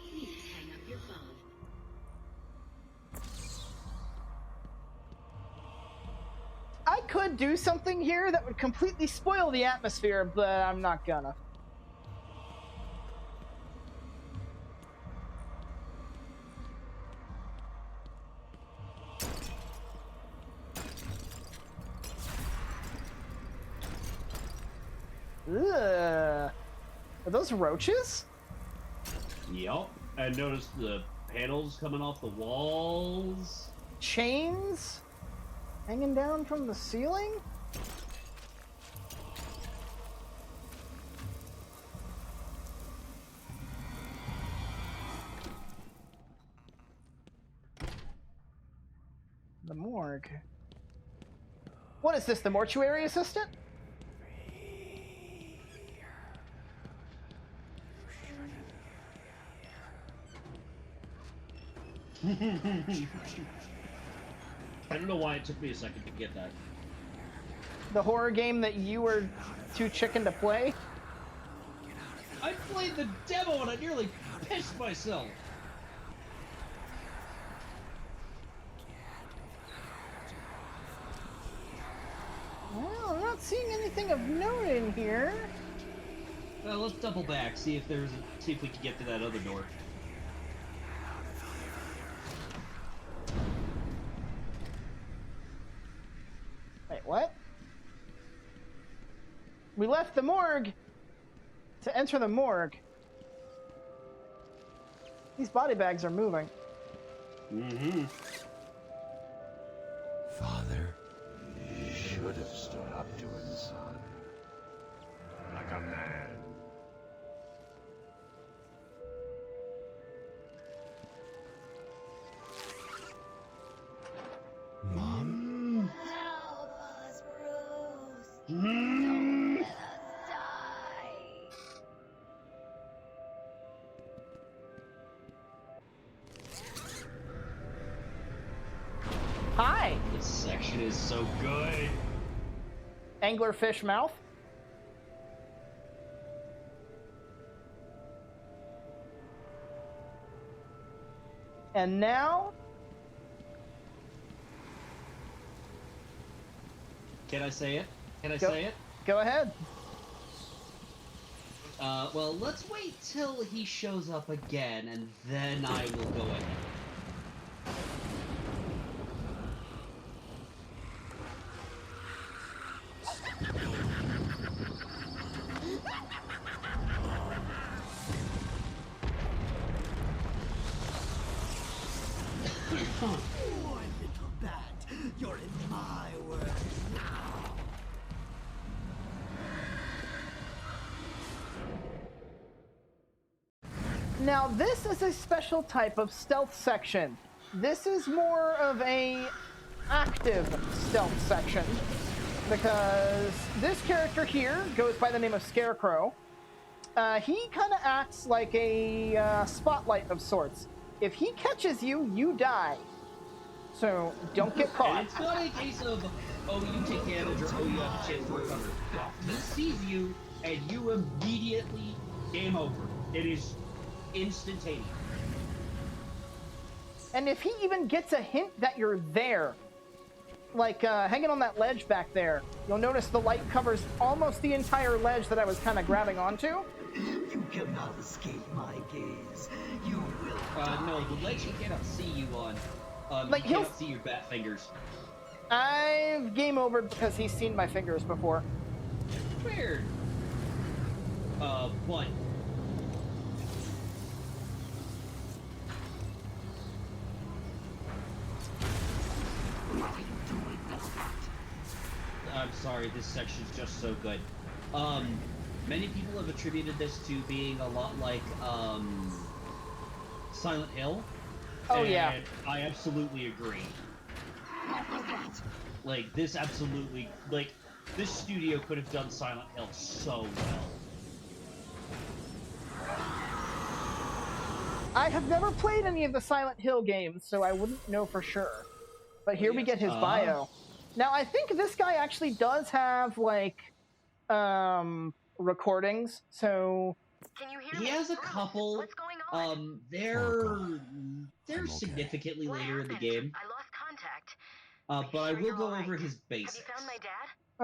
Please hang up your phone. I could do something here that would completely spoil the atmosphere, but I'm not gonna. Ugh. Are those roaches? Yup. And notice the panels coming off the walls. Chains hanging down from the ceiling? The morgue. What is this, the mortuary assistant? I don't know why it took me a second to get that. The horror game that you were too chicken to play? I played the demo and I nearly pissed myself. Well, I'm not seeing anything of note in here. Well, let's double back, see if we can get to that other door. Wait, what? We left the morgue to enter the morgue. These body bags are moving. Mm-hmm. Father should have stood up to his son. Like a man. Mom? Help us, Bruce. Mm. Don't let us die. Hi. This section is so good. Anglerfish mouth. And now... Can I say it? Can I say it? Go ahead. Well, let's wait till he shows up again, and then I will go ahead. Poor little bat, you're in my world now. Now, this is a special type of stealth section. This is more of a active stealth section, because this character here goes by the name of Scarecrow. He kind of acts like a spotlight of sorts. If he catches you, you die. So don't get caught. And it's not a case of, oh, you take damage, or oh, you have a chance to recover. He sees you, and you immediately game over. It is instantaneous. And if he even gets a hint that you're there, like hanging on that ledge back there, you'll notice the light covers almost the entire ledge that I was kind of grabbing onto. You cannot escape my gaze. You will No, the ledge he cannot see you on. Like, he cannot see your bat fingers. I've game over because he's seen my fingers before. Weird. What? I'm sorry, this section's just so good. Many people have attributed this to being a lot like, Silent Hill. Oh, and yeah. I absolutely agree. Like, this absolutely, like, this studio could have done Silent Hill so well. I have never played any of the Silent Hill games, so I wouldn't know for sure. But here we get his bio. Now, I think this guy actually does have, like, recordings, so... Can you hear He me? has a couple. What's going on? They're significantly later in the game. I lost contact. But I will go over his basics. Have you found my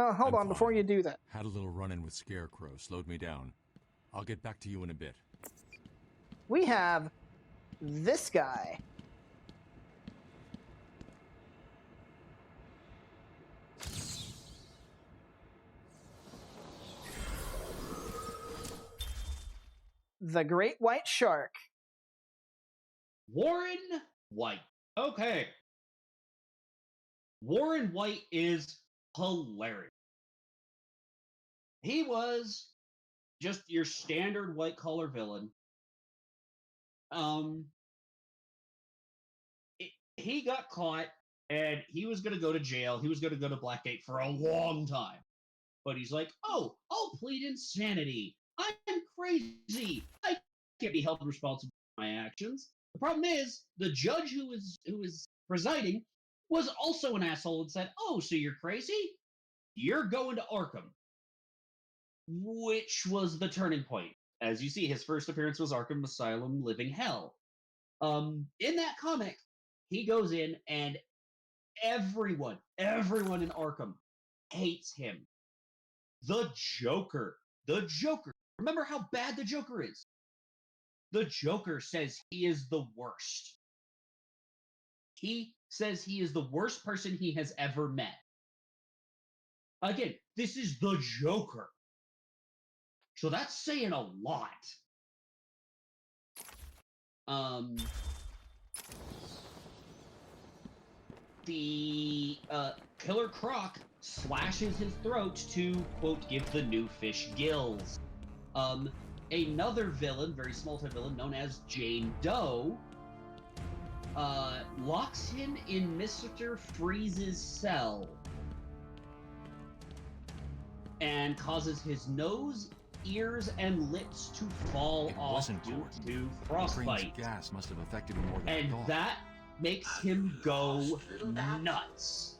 dad? Hold I'm on, before fine. you do that. Had a little run-in with Scarecrow, slowed me down. I'll get back to you in a bit. We have this guy. The Great White Shark. Warren White. Okay. Warren White is hilarious. He was just your standard white-collar villain. He got caught, and he was going to go to jail. He was going to go to Blackgate for a long time. But he's like, oh, I'll plead insanity. I'm crazy. I can't be held responsible for my actions. The problem is, the judge who was presiding was also an asshole and said, oh, so you're crazy? You're going to Arkham. Which was the turning point. As you see, his first appearance was Arkham Asylum Living Hell. In that comic, he goes in and everyone in Arkham hates him. The Joker. Remember how bad the Joker is? The Joker says he is the worst. He says he is the worst person he has ever met. Again, this is the Joker. So that's saying a lot. The Killer Croc slashes his throat to, quote, give the new fish gills. Another villain, very small-time villain, known as Jane Doe, locks him in Mr. Freeze's cell and causes his nose, ears, and lips to fall off due to frostbite. Gas must have affected him more than I And thought. that makes Are you him go lost, little bat? nuts.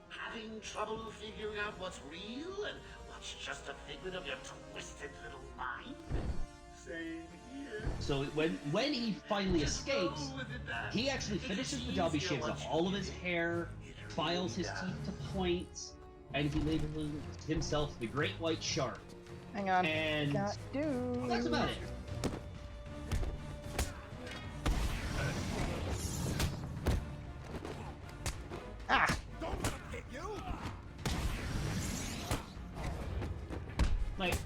Having trouble figuring out what's real and what's just a figment of your twisted little mind? Same here. So when he finally escapes, he actually finishes the job. He shaves off all of his hair, files his teeth to points, and he labels himself the Great White Shark. Hang on. And Got dude. that's about it. Ah! Don't let him hit you! Like,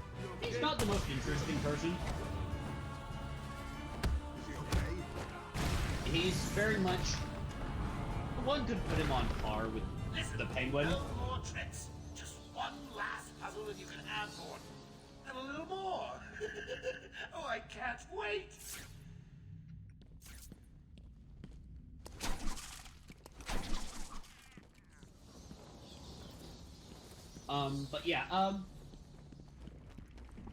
he's not the most interesting person. Is he okay? He's very much... One could put him on par with the Penguin. No more tricks. Just one last puzzle and you can have one. And a little more. Oh, I can't wait. But yeah,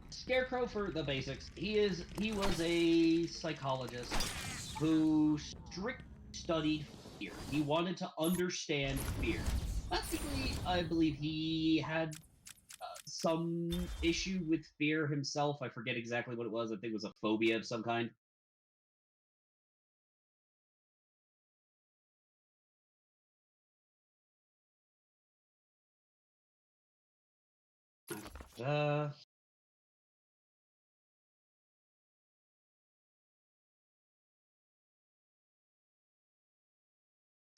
Scarecrow for the basics. He was a psychologist who studied fear. He wanted to understand fear. Basically, I believe he had some issue with fear himself. I forget exactly what it was. I think it was a phobia of some kind.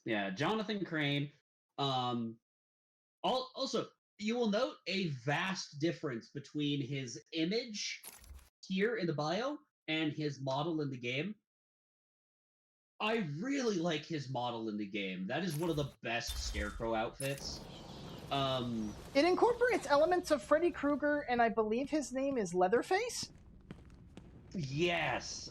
Yeah, Jonathan Crane. Also, you will note a vast difference between his image here in the bio and his model in the game. I really like his model in the game. That is one of the best Scarecrow outfits. It incorporates elements of Freddy Krueger, and I believe his name is Leatherface? Yes.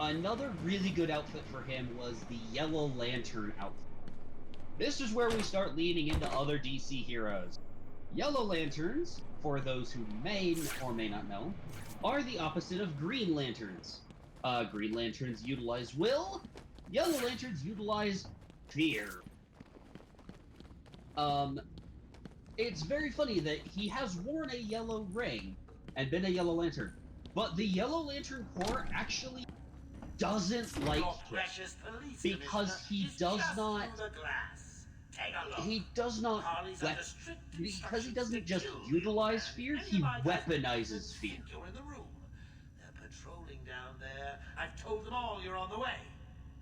Another really good outfit for him was the Yellow Lantern outfit. This is where we start leaning into other DC heroes. Yellow Lanterns, for those who may or may not know, are the opposite of Green Lanterns. Green Lanterns utilize will, Yellow Lanterns utilize fear. It's very funny that he has worn a yellow ring and been a Yellow Lantern, but the Yellow Lantern Corps actually doesn't like him because he does not because he doesn't just utilize fear, he weaponizes fear. You're in the room. They're patrolling down there. I've told them all you're on the way.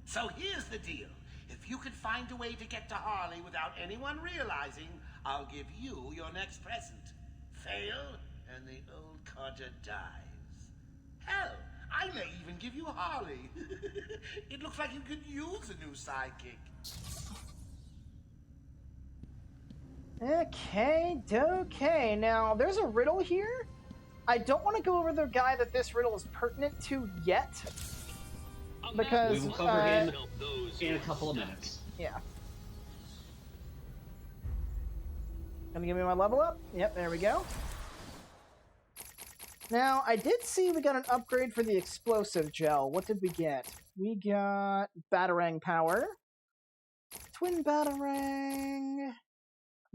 So here's the deal. If you can find a way to get to Harley without anyone realizing, I'll give you your next present. Fail, and the old codger dies. Hell, I may even give you Harley. It looks like you could use a new sidekick. Okay. Now, there's a riddle here. I don't want to go over the guy that this riddle is pertinent to yet. Because we will cover him in a couple of minutes. Yeah. Gonna give me my level up? Yep, there we go. Now, I did see we got an upgrade for the explosive gel. What did we get? We got Batarang power. Twin Batarang.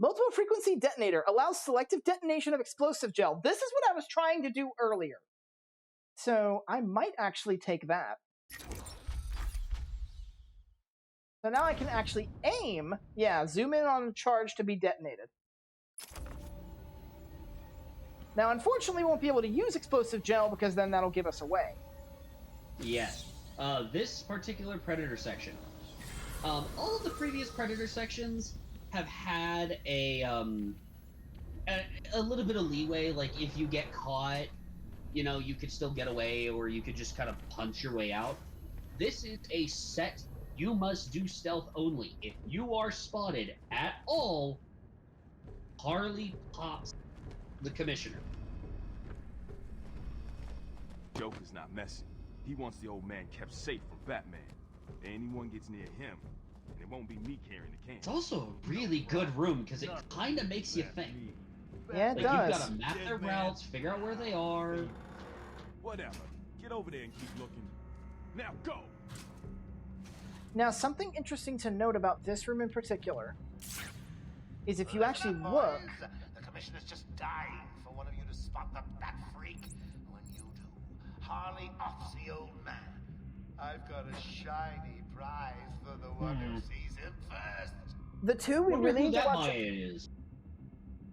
Multiple frequency detonator. Allows selective detonation of explosive gel. This is what I was trying to do earlier. So, I might actually take that. So now I can actually aim. Yeah, zoom in on a charge to be detonated. Now, unfortunately, we won't be able to use explosive gel because then that'll give us away. Yes. This particular Predator section. All of the previous Predator sections have had a little bit of leeway. Like, if you get caught, you know, you could still get away, or you could just kind of punch your way out. This is a set, you must do stealth only. If you are spotted at all, Harley pops the commissioner. Joker's not messing. He wants the old man kept safe from Batman. If anyone gets near him, and it won't be me carrying the can. It's also a really good room because it kind of makes you think. Yeah, it Like, does. you've got to map their routes, figure out where they are. Whatever. Get over there and keep looking. Now go! Now, something interesting to note about this room in particular is if you actually look... The commissioner's just dying for one of you to spot the bat freak. When you do, Harley offs the old man. I've got a shiny prize for the one who sees him first. The two we really need to watch...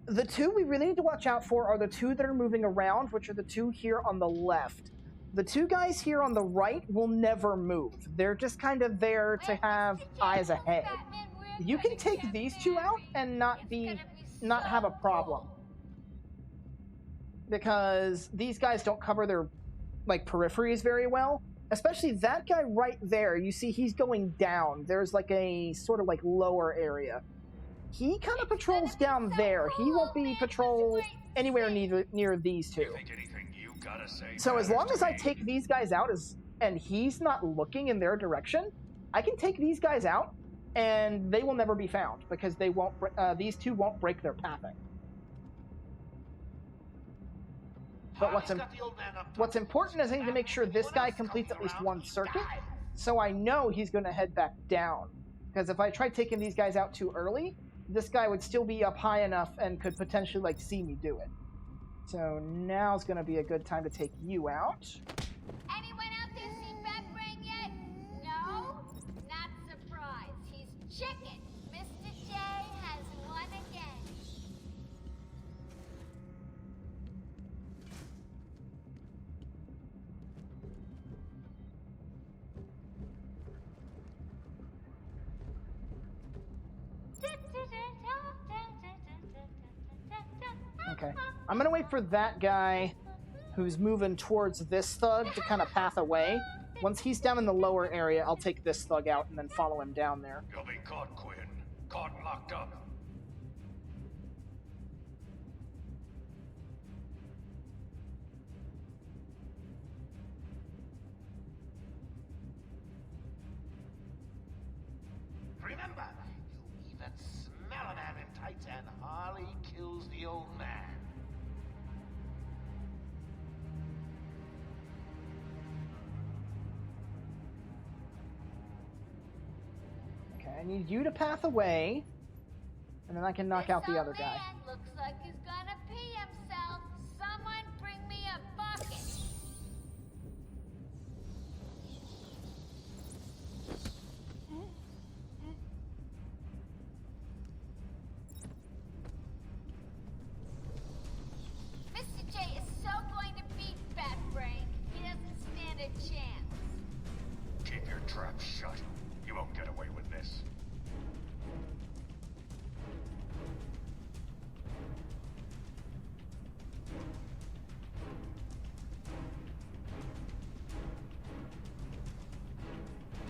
The two we really need to watch out for are the two that are moving around, which are the two here on the left. The two guys here on the right will never move. They're just kind of there to have eyes ahead. You can take these two out and not have a problem. Because these guys don't cover their peripheries very well. Especially that guy right there. You see he's going down. There's a sort of lower area. He kind of patrols down there. He won't be patrolled anywhere near these two. So as long as I take these guys out and he's not looking in their direction, I can take these guys out and they will never be found because they won't. These two won't break their pathing. But what's important is I need to make sure this guy completes at least one circuit, so I know he's going to head back down. Because if I try taking these guys out too early, this guy would still be up high enough and could potentially see me do it. So now's going to be a good time to take you out. Anyone out there seen Batbrain yet? No? Not surprised. He's chicken. Mr. J has won again. Okay. I'm going to wait for that guy who's moving towards this thug to kind of path away. Once he's down in the lower area, I'll take this thug out and then follow him down there. You'll be caught, Quinn. Caught and locked up. Remember, you even smell a man in tights and Harley kills the old man. Okay, I need you to path away, and then I can knock out the other guy. Looks like he's gonna pee himself. Someone bring me a bucket. Mr. J is so going to beat Batbrain. He doesn't stand a chance. Keep your trap shut. You won't get away with this.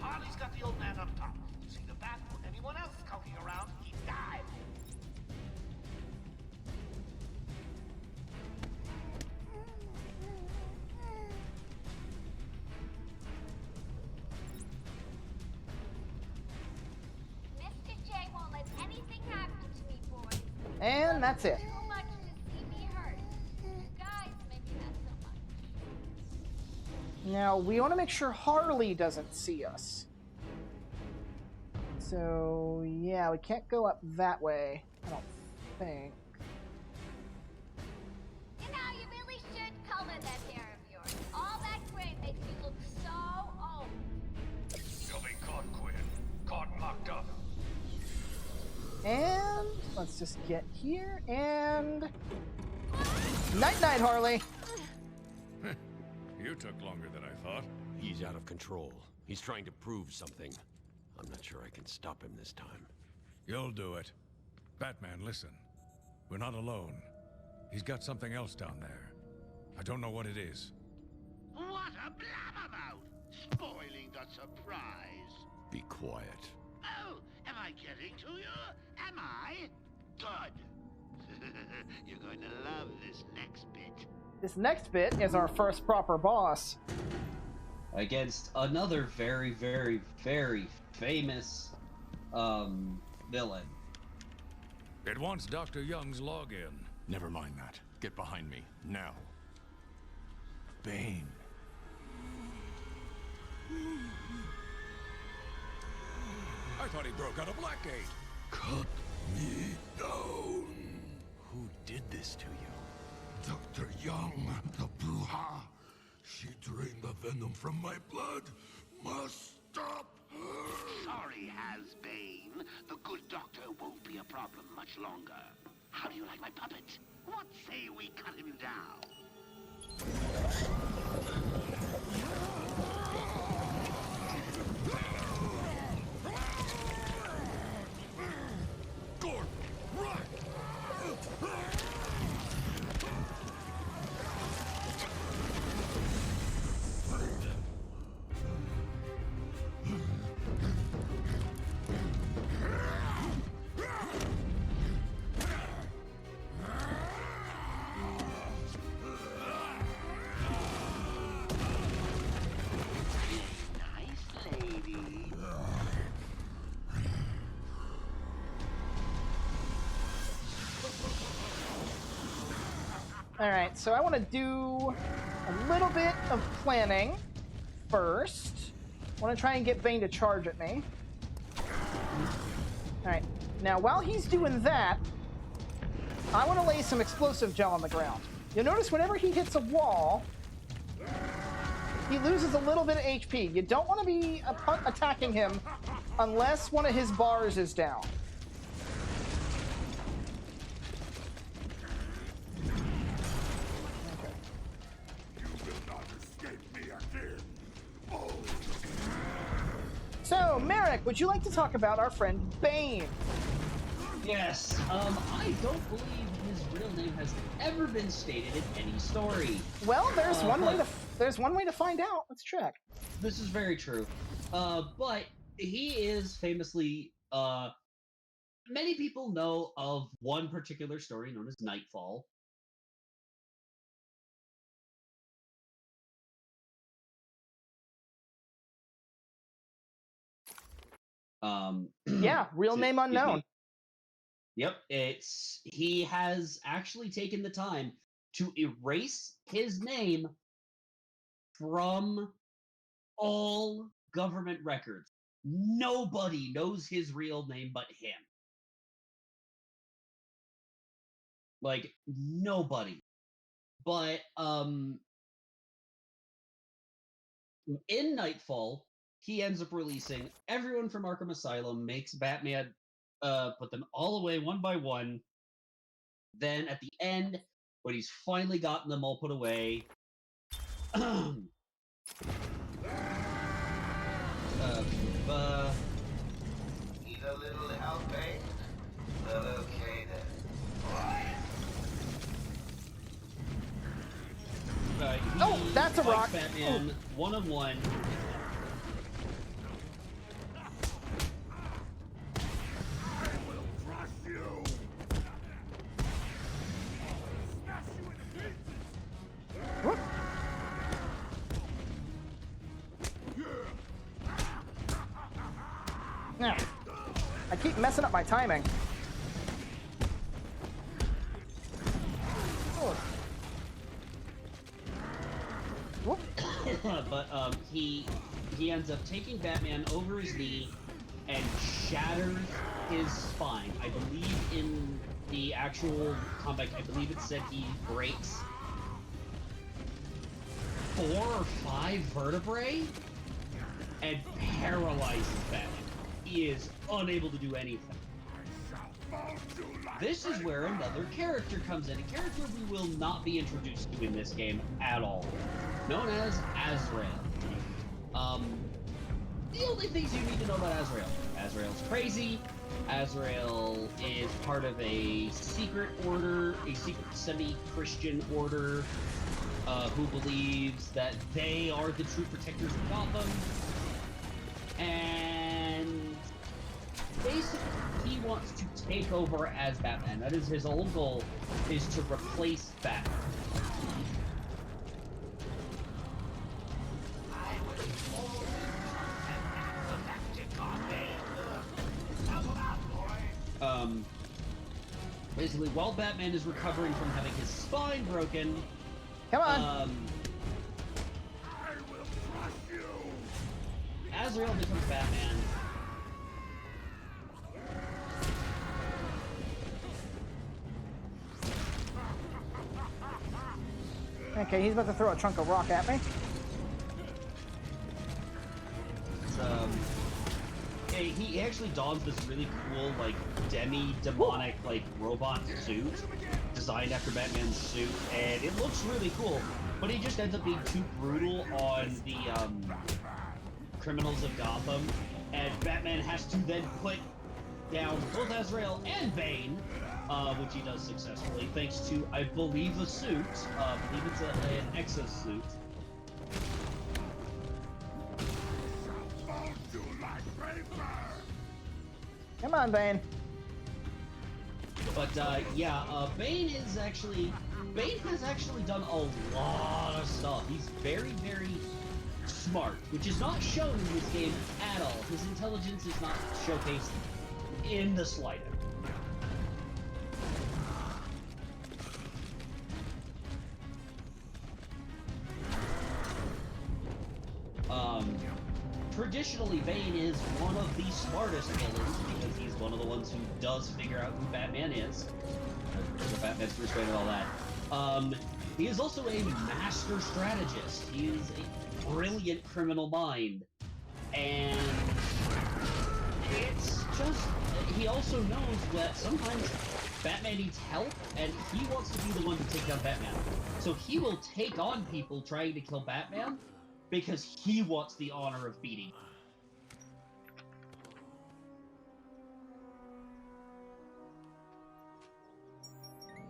Harley's got the old man up top. You see the bat with anyone else skulking around, he dies. Mr. J won't let anything happen to me, boys. And that's it. Too much to see me hurt. Guys, maybe not so much. Now, we want to make sure Harley doesn't see us. So, yeah, we can't go up that way, I don't think. You know, you really should color that hair of yours. All that gray makes you look so old. You'll be caught, Quinn. Caught and locked up. And let's just get here, and... Night-night, Harley! You took longer than I thought. He's out of control. He's trying to prove something. I'm not sure I can stop him this time. You'll do it. Batman, listen. We're not alone. He's got something else down there. I don't know what it is. What a blabbermouth! Spoiling the surprise. Be quiet. Oh, am I getting to you? Am I? Good. You're going to love this next bit. This next bit is our first proper boss. Against another very, very, very famous villain. It wants Dr. Young's login. Never mind that. Get behind me, now. Bane. I thought he broke out of Blackgate. Cut me down. Who did this to you? Dr. Young, the Bruja. She drained the venom from my blood. Must stop her. Sorry, Has-Bane. The good doctor won't be a problem much longer. How do you like my puppet? What say we cut him down? Gordon, run! Alright, so I want to do a little bit of planning first. I want to try and get Bane to charge at me. Alright, now while he's doing that, I want to lay some explosive gel on the ground. You'll notice whenever he hits a wall, he loses a little bit of HP. You don't want to be attacking him unless one of his bars is down. So, Merrick, would you like to talk about our friend Bane? Yes. I don't believe his real name has ever been stated in any story. Well, there's one way to find out. Let's check. This is very true. But he is famously. Many people know of one particular story known as Nightfall. Yeah, real name unknown. Yep, he has actually taken the time to erase his name from all government records. Nobody knows his real name but him. Like, nobody. But, in Nightfall, he ends up releasing everyone from Arkham Asylum, makes Batman put them all away one by one. Then at the end, when he's finally gotten them all put away, Need a little help, eh? Well, okay then. Oh, that's a rock. Batman one-on-one. Yeah. I keep messing up my timing. But he ends up taking Batman over his knee and shatters his spine. I believe in the actual comic, I believe it said he breaks 4 or 5 vertebrae and paralyzes Batman. He is unable to do anything. This is where another character comes in, a character we will not be introduced to in this game at all, known as Azrael. The only things you need to know about Azrael. Azrael's crazy. Azrael is part of a secret order, a secret semi-Christian order, who believes that they are the true protectors of Gotham. And basically, he wants to take over as Batman. That is his whole goal, is to replace Batman. basically, while Batman is recovering from having his spine broken, come on. Azrael becomes Batman. Okay, he's about to throw a chunk of rock at me. He actually dons this really cool, like, demi-demonic, like, robot suit designed after Batman's suit, and it looks really cool, but he just ends up being too brutal on the, criminals of Gotham, and Batman has to then put down both Azrael and Bane, which he does successfully, thanks to, I believe, a suit. I believe it's an exosuit. Come on, Bane. But, Bane has actually done a lot of stuff. He's very, very smart, which is not shown in this game at all. His intelligence is not showcased in the slightest. Traditionally, Bane is one of the smartest villains because he's one of the ones who does figure out who Batman is. Batman's Bruce Wayne and all that. He is also a master strategist. He is a brilliant criminal mind. And it's just, he also knows that sometimes Batman needs help, and he wants to be the one to take down Batman. So he will take on people trying to kill Batman, because he wants the honor of beating.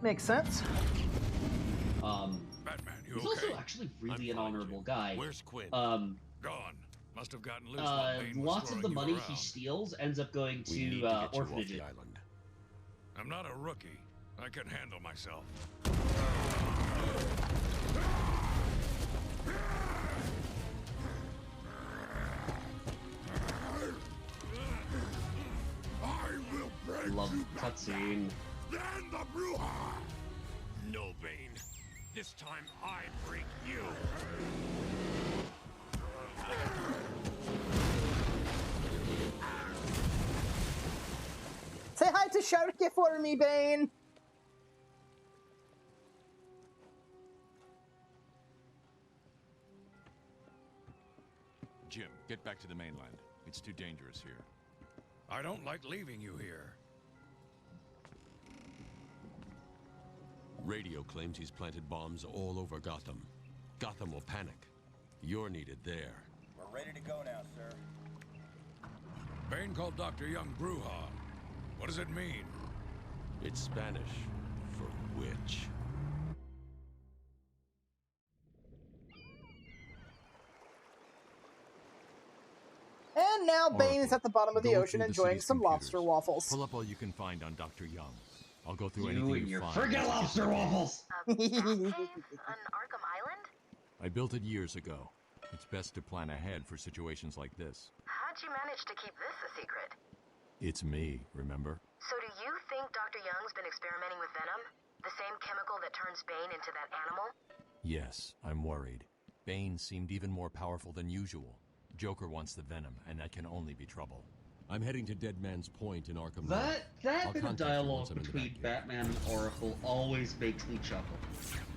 Makes sense. Batman, you he's okay? also actually really an honorable guy. Where's Quinn? Gone. Must have gotten loose while Bane was Lots of the throwing you money around. he steals ends up going We need to to get you off orphanages. the island. I'm not a rookie. I can handle myself. I will break Love you, cutscene. then the Bruja. No, Bane. This time I break you. Say hi to Sharky for me, Bane. Jim, get back to the mainland. It's too dangerous here. I don't like leaving you here. Radio claims he's planted bombs all over Gotham. Gotham will panic. You're needed there. We're ready to go now, sir. Bane called Dr. Young Bruja. What does it mean? It's Spanish for witch. And now Bane is at the bottom of the Go ocean through the enjoying city's some computers. lobster waffles. Pull up all you can find on Dr. Young. I'll go through You anything and you your find. friggin' lobster waffles! On Arkham Island? I built it years ago. It's best to plan ahead for situations like this. How'd you manage to keep this a secret? It's me, remember? So do you think Dr. Young's been experimenting with Venom? The same chemical that turns Bane into that animal? Yes, I'm worried. Bane seemed even more powerful than usual. Joker wants the Venom, and that can only be trouble. I'm heading to Dead Man's Point in Arkham. That I'll bit of contact you dialogue once I'm in the between Batcave. Batman and Oracle always makes me chuckle.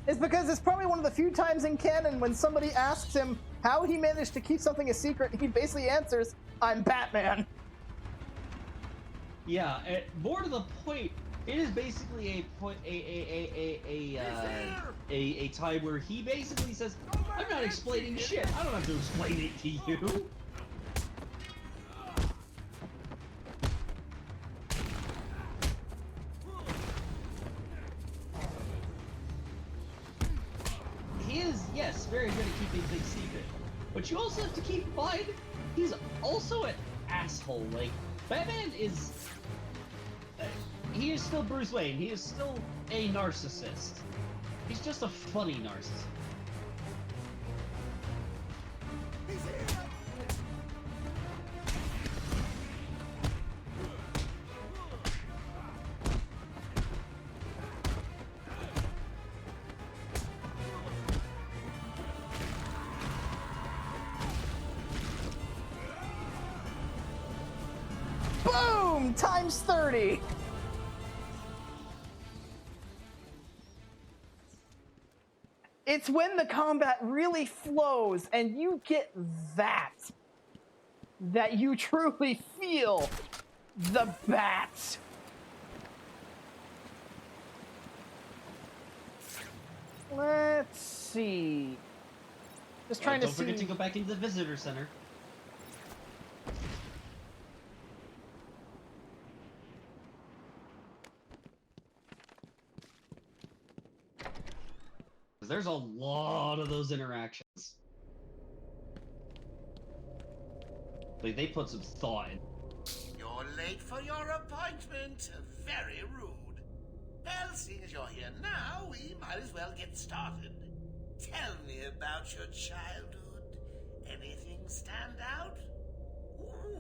It's because it's probably one of the few times in canon when somebody asks him how he managed to keep something a secret, he basically answers, "I'm Batman." Yeah, more to the point, it is basically a time where he basically says, "I'm not explaining shit. I don't have to explain it to you." He is, yes, very good at keeping things secret. But you also have to keep in mind, he's also an asshole. Like, Batman is... he is still Bruce Wayne. He is still a narcissist. He's just a funny narcissist. times 30. It's when the combat really flows and you get that you truly feel the bat. Let's see. Just trying to see. Don't forget to go back into the visitor center. There's a lot of those interactions. Like, they put some thought in. You're late for your appointment. Very rude. Well, seeing as you're here now, we might as well get started. Tell me about your childhood. Anything stand out? Ooh,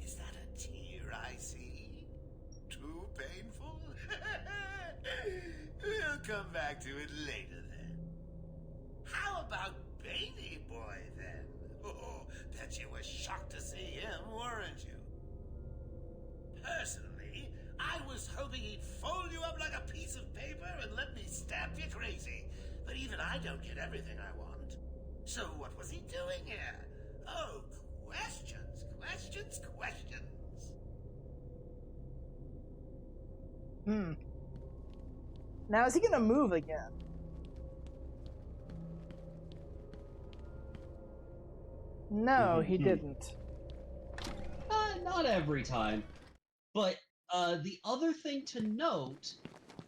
is that a tear I see? Too painful? We'll come back to it later then. How about Baby Boy then? Oh, bet you were shocked to see him, weren't you? Personally, I was hoping he'd fold you up like a piece of paper and let me stamp you crazy. But even I don't get everything I want. So what was he doing here? Oh, questions, questions, questions. Now, is he gonna move again? No, he didn't. Not every time. But the other thing to note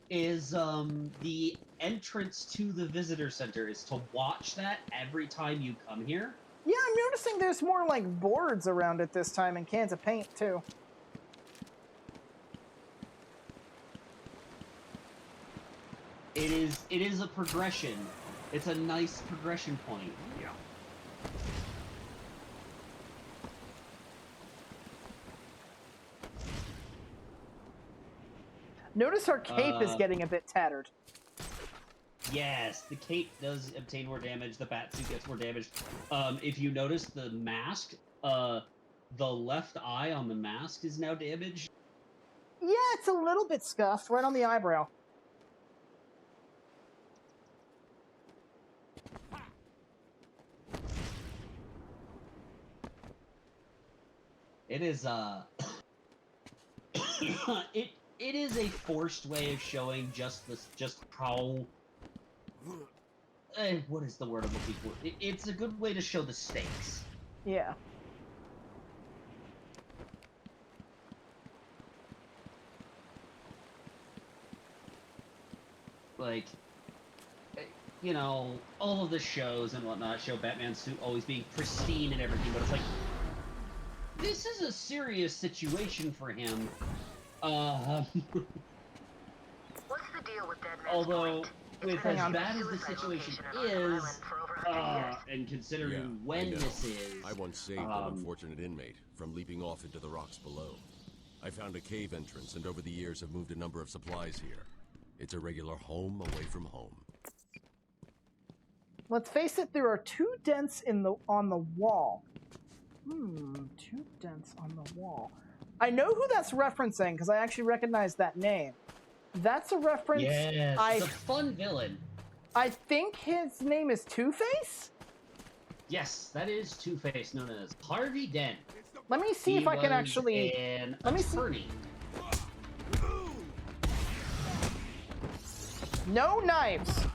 is the entrance to the visitor center is to watch that every time you come here. Yeah, I'm noticing there's more like boards around it this time and cans of paint too. It is a progression. It's a nice progression point. Yeah. Notice our cape is getting a bit tattered. Yes, the cape does obtain more damage. The batsuit gets more damage. If you notice the mask, the left eye on the mask is now damaged. Yeah, it's a little bit scuffed right on the eyebrow. It is it is a forced way of showing just how what is the word I'm looking for? It's a good way to show the stakes. Yeah. Like, you know, all of the shows and whatnot show Batman's suit always being pristine and everything, but it's like, this is a serious situation for him. What's the deal with Dead Man's Although, Point? with as bad as the situation is, and considering when this is... I once saved an unfortunate inmate from leaping off into the rocks below. I found a cave entrance, and over the years have moved a number of supplies here. It's a regular home away from home. Let's face it, there are 2 dents on the wall. 2 dents on the wall. I know who that's referencing, because I actually recognize that name. That's a reference... Yes, it's a fun villain. I think his name is Two-Face? Yes, that is Two-Face, known as Harvey Dent. Let me see if I can actually... Let me see. No knives.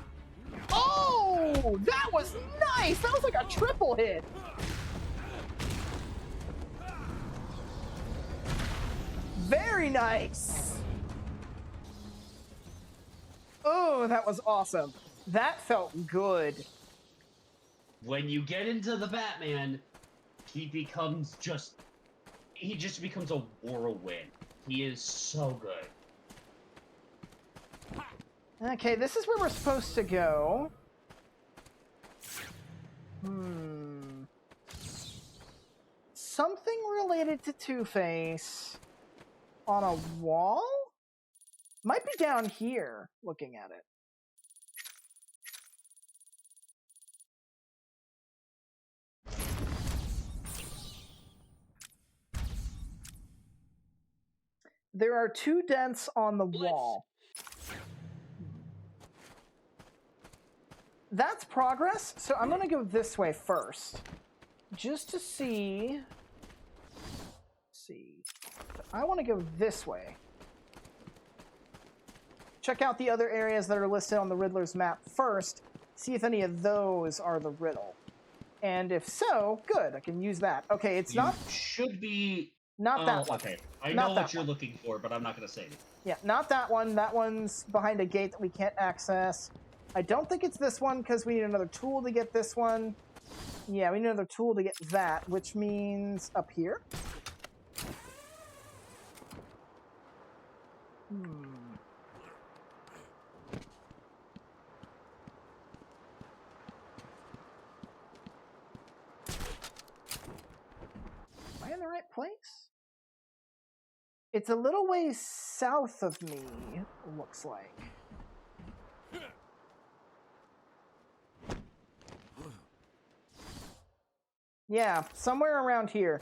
Oh, that was nice. That was like a triple hit. Very nice. Oh, that was awesome. That felt good. When you get into the Batman, he just becomes a whirlwind. He is so good. Okay, this is where we're supposed to go. Something related to Two-Face on a wall? Might be down here, looking at it. There are 2 dents on the wall. That's progress, so I'm going to go this way first. Just to see... I want to go this way. Check out the other areas that are listed on the Riddler's map first. See if any of those are the riddle. And if so, good, I can use that. Okay, it's not... should be... Not that one. Okay, I Not know that what you're one. looking for, but I'm not going to say it. Yeah, not that one. That one's behind a gate that we can't access. I don't think it's this one because we need another tool to get this one. Yeah, we need another tool to get that, which means up here. Am I in the right place? It's a little ways south of me, looks like. Yeah, somewhere around here.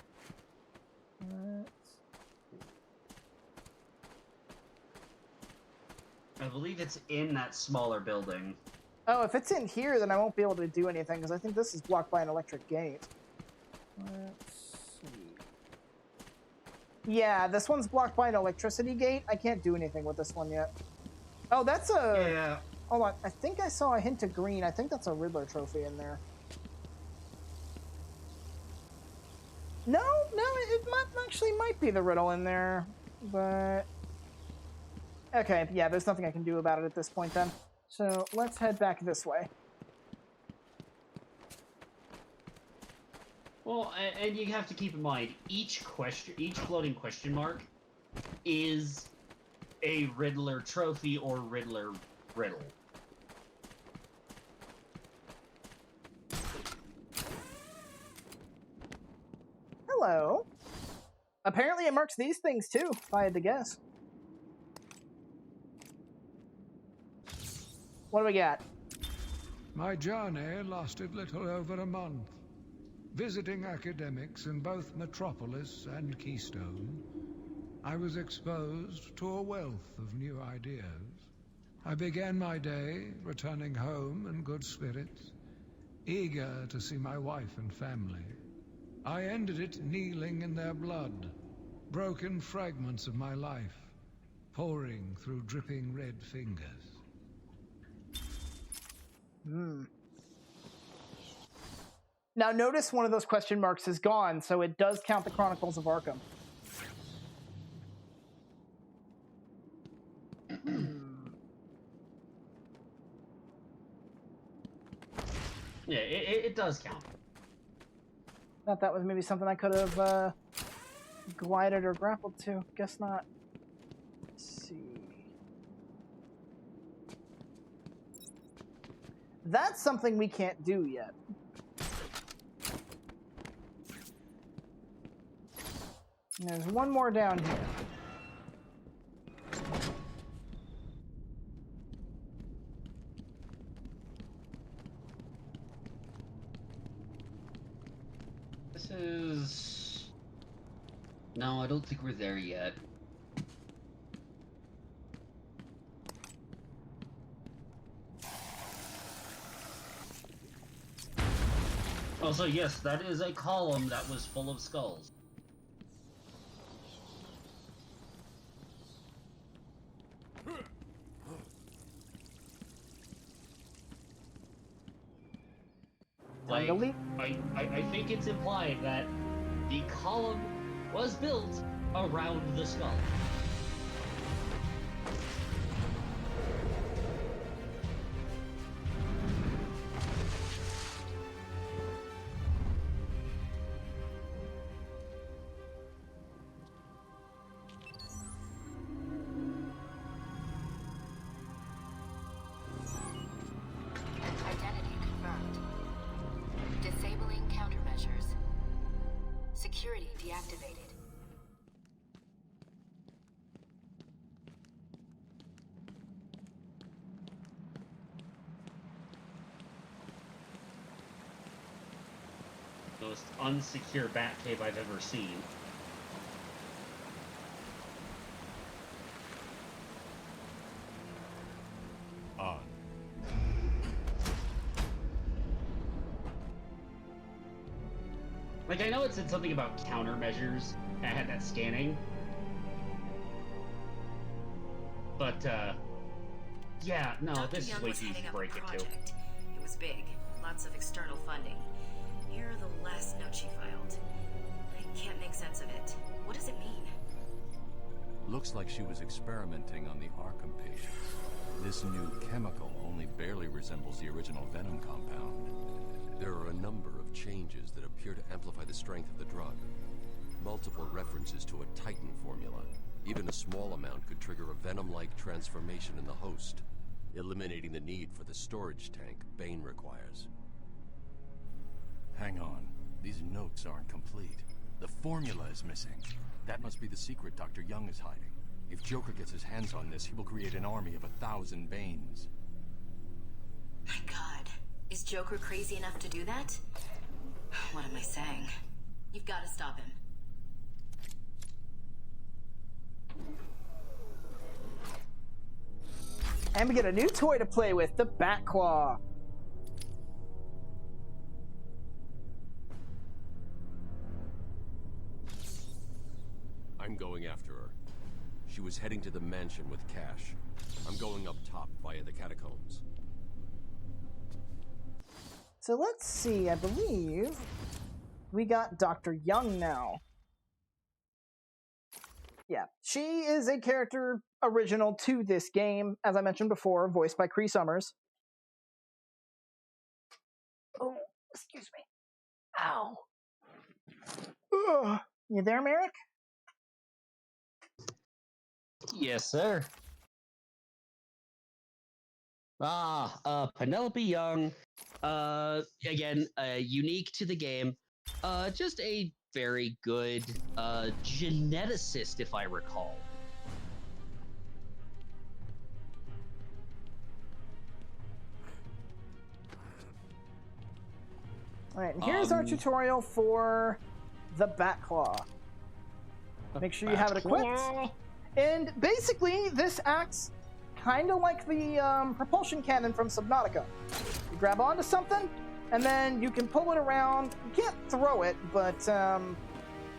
I believe it's in that smaller building. Oh, if it's in here, then I won't be able to do anything, because I think this is blocked by an electric gate. Let's see. Yeah, this one's blocked by an electricity gate. I can't do anything with this one yet. Oh, that's a... Yeah. Hold on, I think I saw a hint of green. I think that's a Riddler trophy in there. No, it might be the riddle in there, but... Okay, yeah, there's nothing I can do about it at this point then. So let's head back this way. Well, and you have to keep in mind, each floating question mark is a Riddler trophy or Riddler riddle. Hello. Apparently it marks these things too, if I had to guess. What do we got? My journey lasted little over a month. Visiting academics in both Metropolis and Keystone, I was exposed to a wealth of new ideas. I began my day returning home in good spirits, eager to see my wife and family. I ended it kneeling in their blood, broken fragments of my life, pouring through dripping red fingers. Now notice one of those question marks is gone, so it does count the Chronicles of Arkham. Yeah, it does count. Thought that was maybe something I could have glided or grappled to. Guess not. Let's see. That's something we can't do yet. And there's one more down here. This is... No, I don't think we're there yet. Also, yes, that is a column that was full of skulls. Like, I think it's implied that the column was built around the skull. Identity confirmed. Disabling countermeasures. Security deactivated. Most unsecure Batcave I've ever seen. Like, I know it said something about countermeasures that had that scanning. But, yeah, no, Dr. this is Young way was too easy heading to up a break into. project. It was big, lots of external funding. Here are the last notes she filed. I can't make sense of it. What does it mean? Looks like she was experimenting on the Arkham patients. This new chemical only barely resembles the original Venom compound. There are a number of changes that appear to amplify the strength of the drug. Multiple references to a Titan formula. Even a small amount could trigger a Venom-like transformation in the host, eliminating the need for the storage tank Bane requires. Hang on. These notes aren't complete. The formula is missing. That must be the secret Dr. Young is hiding. If Joker gets his hands on this, he will create an army of 1,000 Banes. My God. Is Joker crazy enough to do that? What am I saying? You've got to stop him. And we get a new toy to play with, the Batclaw. I'm going after her. She was heading to the mansion with cash. I'm going up top via the catacombs. So let's see, I believe we got Dr. Young now. Yeah, she is a character original to this game, as I mentioned before, voiced by Cree Summers. Oh, excuse me. Ow. Ugh. You there, Merrick? Yes, sir. Penelope Young, again, unique to the game, just a very good, geneticist, if I recall. Alright, and here's our tutorial for the Batclaw. Make sure you have it equipped. And basically, this acts kind of like the propulsion cannon from Subnautica. You grab onto something, and then you can pull it around. You can't throw it, but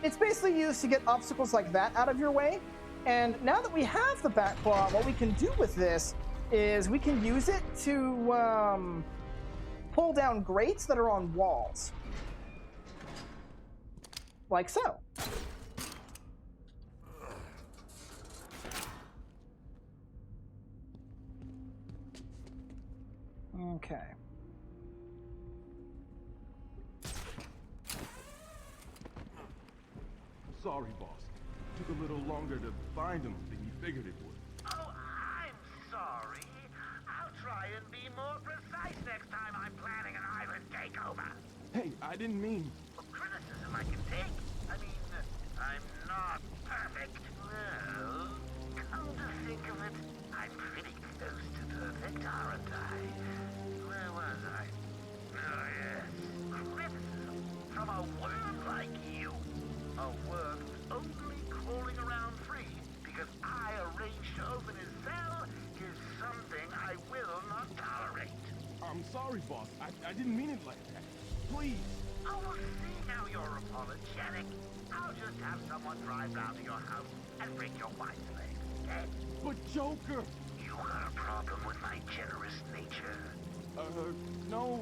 it's basically used to get obstacles like that out of your way. And now that we have the Batclaw, what we can do with this is we can use it to pull down grates that are on walls. Like so. Okay. Sorry, boss. Took a little longer to find him than you figured it would. Oh, I'm sorry. I'll try and be more precise next time I'm planning an island takeover. Hey, I didn't mean... Criticism I can take. I mean, I'm not perfect. Well, come to think of it, I'm pretty close to perfect, aren't I? Where was I? Oh, yes. Criticism from a worm like you. A worm who's only crawling around free because I arranged to open his cell is something I will not tolerate. I'm sorry, boss. I didn't mean it like that. Please. Oh, well, see now you're apologetic. I'll just have someone drive round to your house and break your wife's legs, okay? But Joker! You got a problem with my generous nature? No,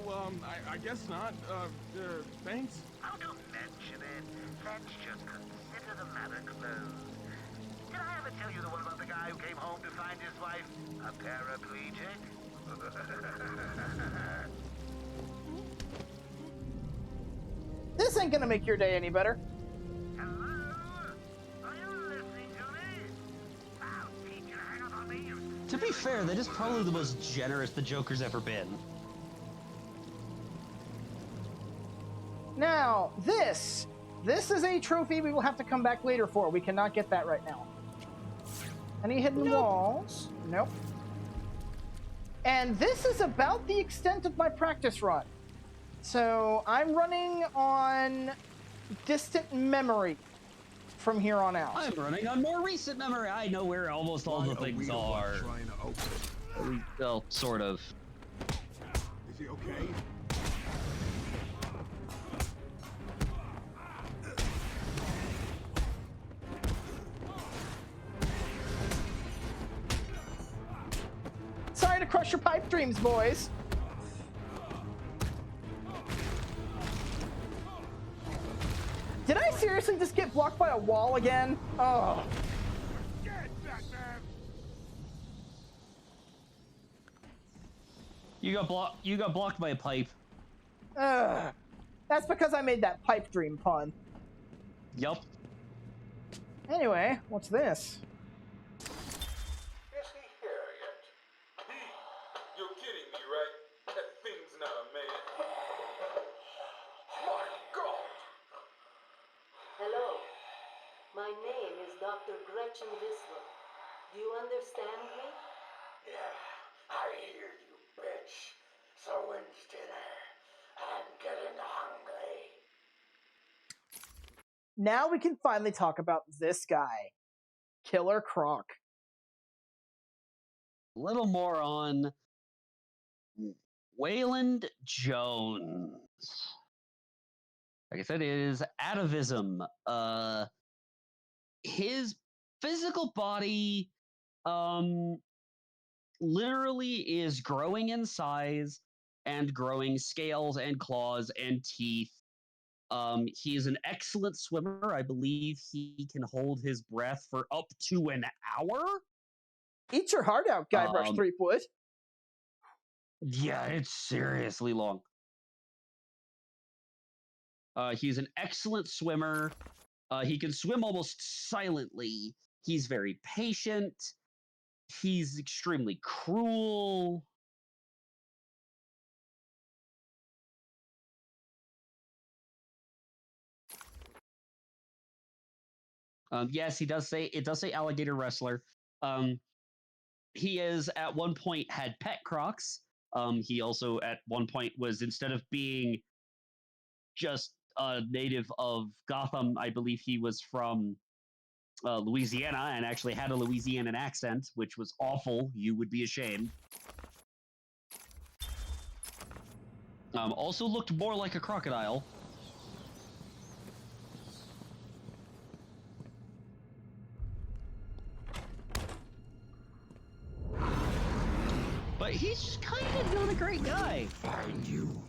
I guess not. Thanks? Oh, don't mention it. Let's just consider the matter closed. Did I ever tell you the one about the guy who came home to find his wife a paraplegic? This ain't gonna make your day any better. Hello? Are you listening to me? I'll teach you to hang up on me, you... To be fair, that is probably the most generous the Joker's ever been. Now, this is a trophy we will have to come back later for. We cannot get that right now. Any hidden walls? Nope. And this is about the extent of my practice run. So I'm running on distant memory from here on out. I'm running on more recent memory. I know where almost all the things are. Well, sort of. Is he okay? Sorry to crush your pipe dreams, boys. Did I seriously just get blocked by a wall again? Oh. You got blocked by a pipe. That's because I made that pipe dream pun. Yup. Anyway, what's this? Is he here yet? You're kidding me, right? That thing's not a man. My God! Hello. My name is Dr. Gretchen Whistler. Do you understand me? Yeah, I hear you, bitch. So when's dinner? I'm getting hungry. Now we can finally talk about this guy, Killer Croc. A little more on Wayland Jones. Like I said, it is atavism. His physical body, literally is growing in size and growing scales and claws and teeth. He is an excellent swimmer. I believe he can hold his breath for up to an hour. Eat your heart out, Guybrush Threepwood. Yeah, it's seriously long. He's an excellent swimmer. He can swim almost silently. He's very patient. He's extremely cruel. Yes, it does say alligator wrestler. He is at one point had pet crocs. He also at one point was, instead of being just a native of Gotham, I believe he was from Louisiana and actually had a Louisianan accent, which was awful. You would be ashamed. Also looked more like a crocodile. But he's kind of not a great guy. Find you.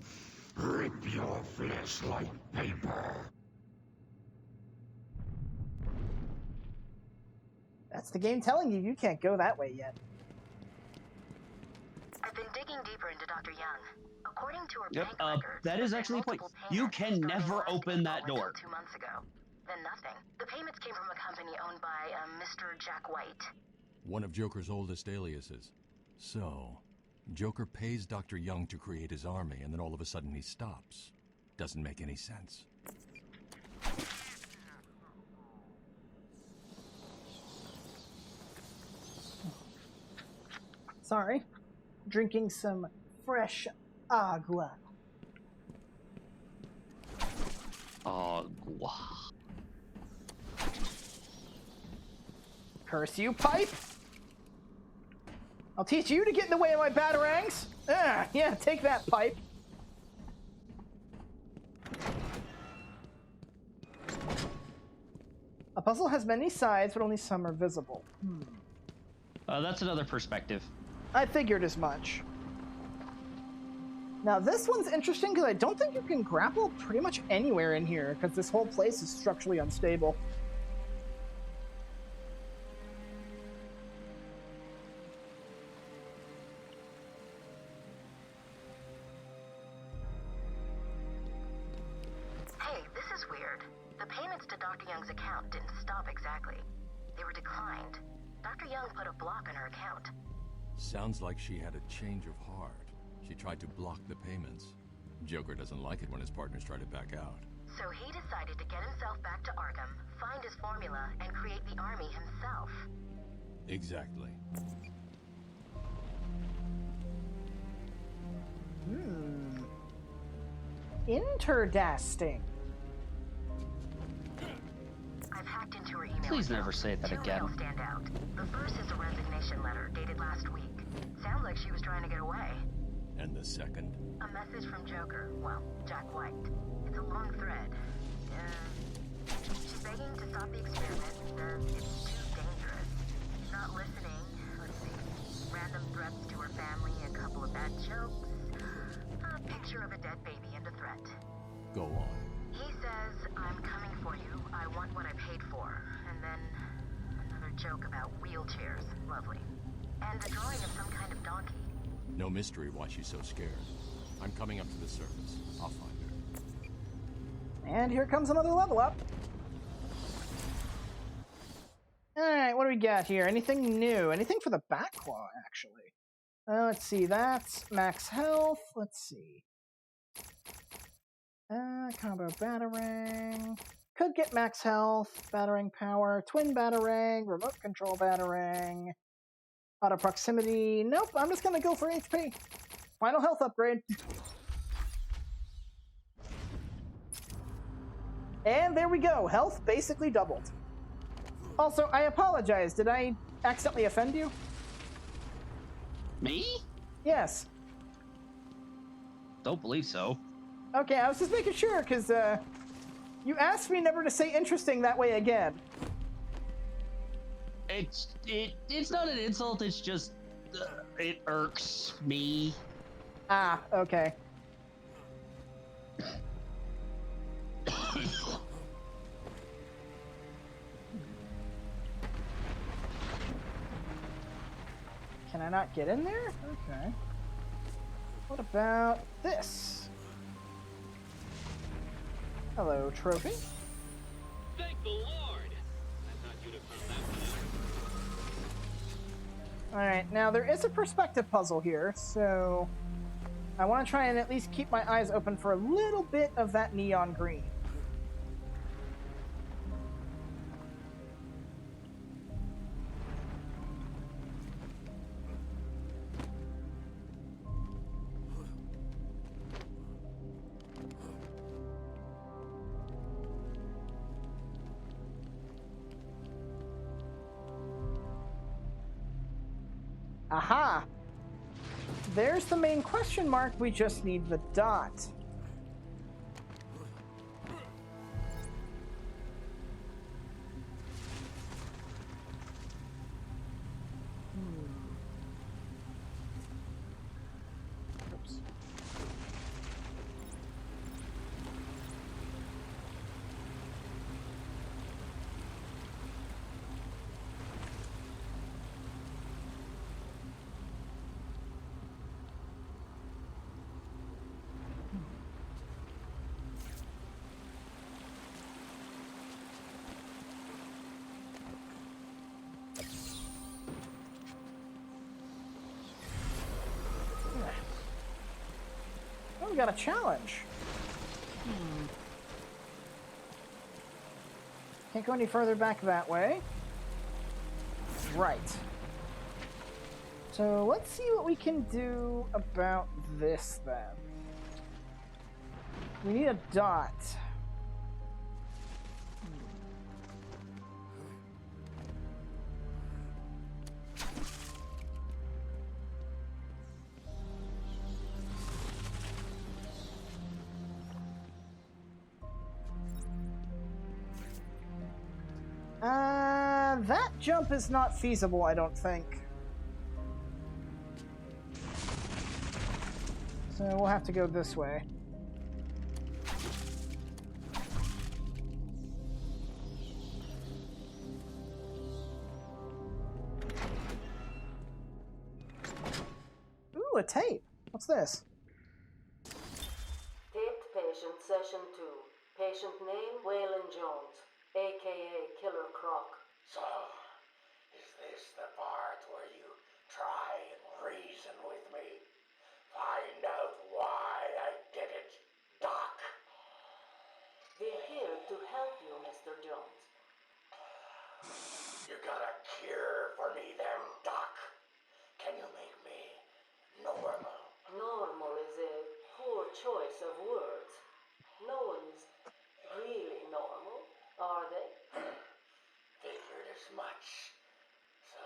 Rip your flesh like paper. That's the game telling you can't go that way yet. I've been digging deeper into Dr. Young. According to her Yep, bank records, that is actually the point. You can never open that door. 2 months ago. Then nothing. The payments came from a company owned by Mr. Jack White. One of Joker's oldest aliases. So, Joker pays Dr. Young to create his army, and then all of a sudden he stops. Doesn't make any sense. Sorry. Drinking some fresh agua. Agua. Curse you, pipe! I'll teach you to get in the way of my batarangs. Yeah, take that, pipe. A puzzle has many sides, but only some are visible. That's another perspective. I figured as much. Now, this one's interesting because I don't think you can grapple pretty much anywhere in here because this whole place is structurally unstable. Hey, this is weird. The payments to Dr. Young's account didn't stop exactly. They were declined. Dr. Young put a block on her account. Sounds like she had a change of heart. She tried to block the payments. Joker doesn't like it when his partners try to back out. So he decided to get himself back to Arkham, find his formula, and create the army himself. Exactly. Interdasting. I've hacked into her email. Please never say that again. Two stand out. The first is a resignation letter dated last week. Sounds like she was trying to get away. And the second? A message from Joker. Well, Jack White. It's a long thread. She's begging to stop the experiment. Says it's too dangerous. She's not listening. Let's see. Random threats to her family. of a dead baby and a threat. Go on. He says, I'm coming for you, I want what I paid for. And then another joke about wheelchairs. Lovely. And a drawing of some kind of donkey. No mystery why she's so scared. I'm coming up to the surface. I'll find her. And here comes another level up. Alright, what do we got here? Anything new? Anything for the Backlaw, actually? Let's see, that's max health. Let's see. Combo Batarang. Could get max health, Batarang power, Twin Batarang, Remote Control Batarang, Auto Proximity. Nope, I'm just gonna go for HP. Final health upgrade. And there we go, health basically doubled. Also, I apologize, did I accidentally offend you? Me? Yes. Don't believe so. Okay, I was just making sure, because you asked me never to say interesting that way again. It's not an insult, it's just, it irks me. Ah, okay. Can I not get in there? Okay. What about this? Hello, trophy. Thank the Lord! I thought you'd have found that one out. Alright, now there is a perspective puzzle here, so I want to try and at least keep my eyes open for a little bit of that neon green. Aha! There's the main question mark, we just need the dot. Oops. Oh, we got a challenge. Can't go any further back that way. Right. So let's see what we can do about this then. We need a dot. That jump is not feasible, I don't think. So we'll have to go this way. Ooh, a tape. What's this? Taped patient session 2. Patient name Waylon Jones, aka Killer Croc. So, is this the part where you try and reason with me? Find out why I did it, Doc? We're here to help you, Mr. Jones. You got a cure for me then, Doc? Can you make me normal? Normal is a poor choice of words. No one's really normal, are they? Figured as much. So,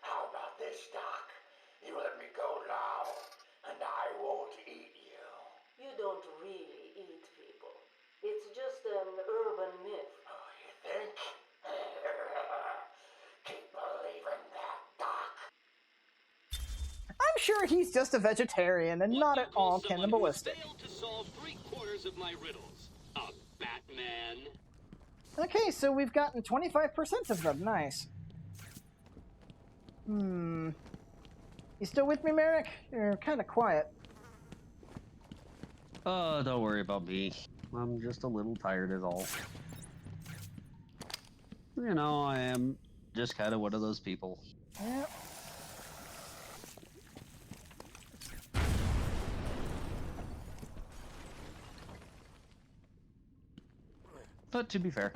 how about this, Doc? You let me go now, and I won't eat you. You don't really eat people. It's just an urban myth. Oh, you think? Keep believing that, sure he's just a vegetarian and not at all cannibalistic. Failed to solve 3/4 of my riddles. A Batman. Okay, so we've gotten 25% of them. Nice. You still with me, Merrick? You're kind of quiet. Oh, don't worry about me. I'm just a little tired is all. You know, I am just kind of one of those people. Yep. But to be fair,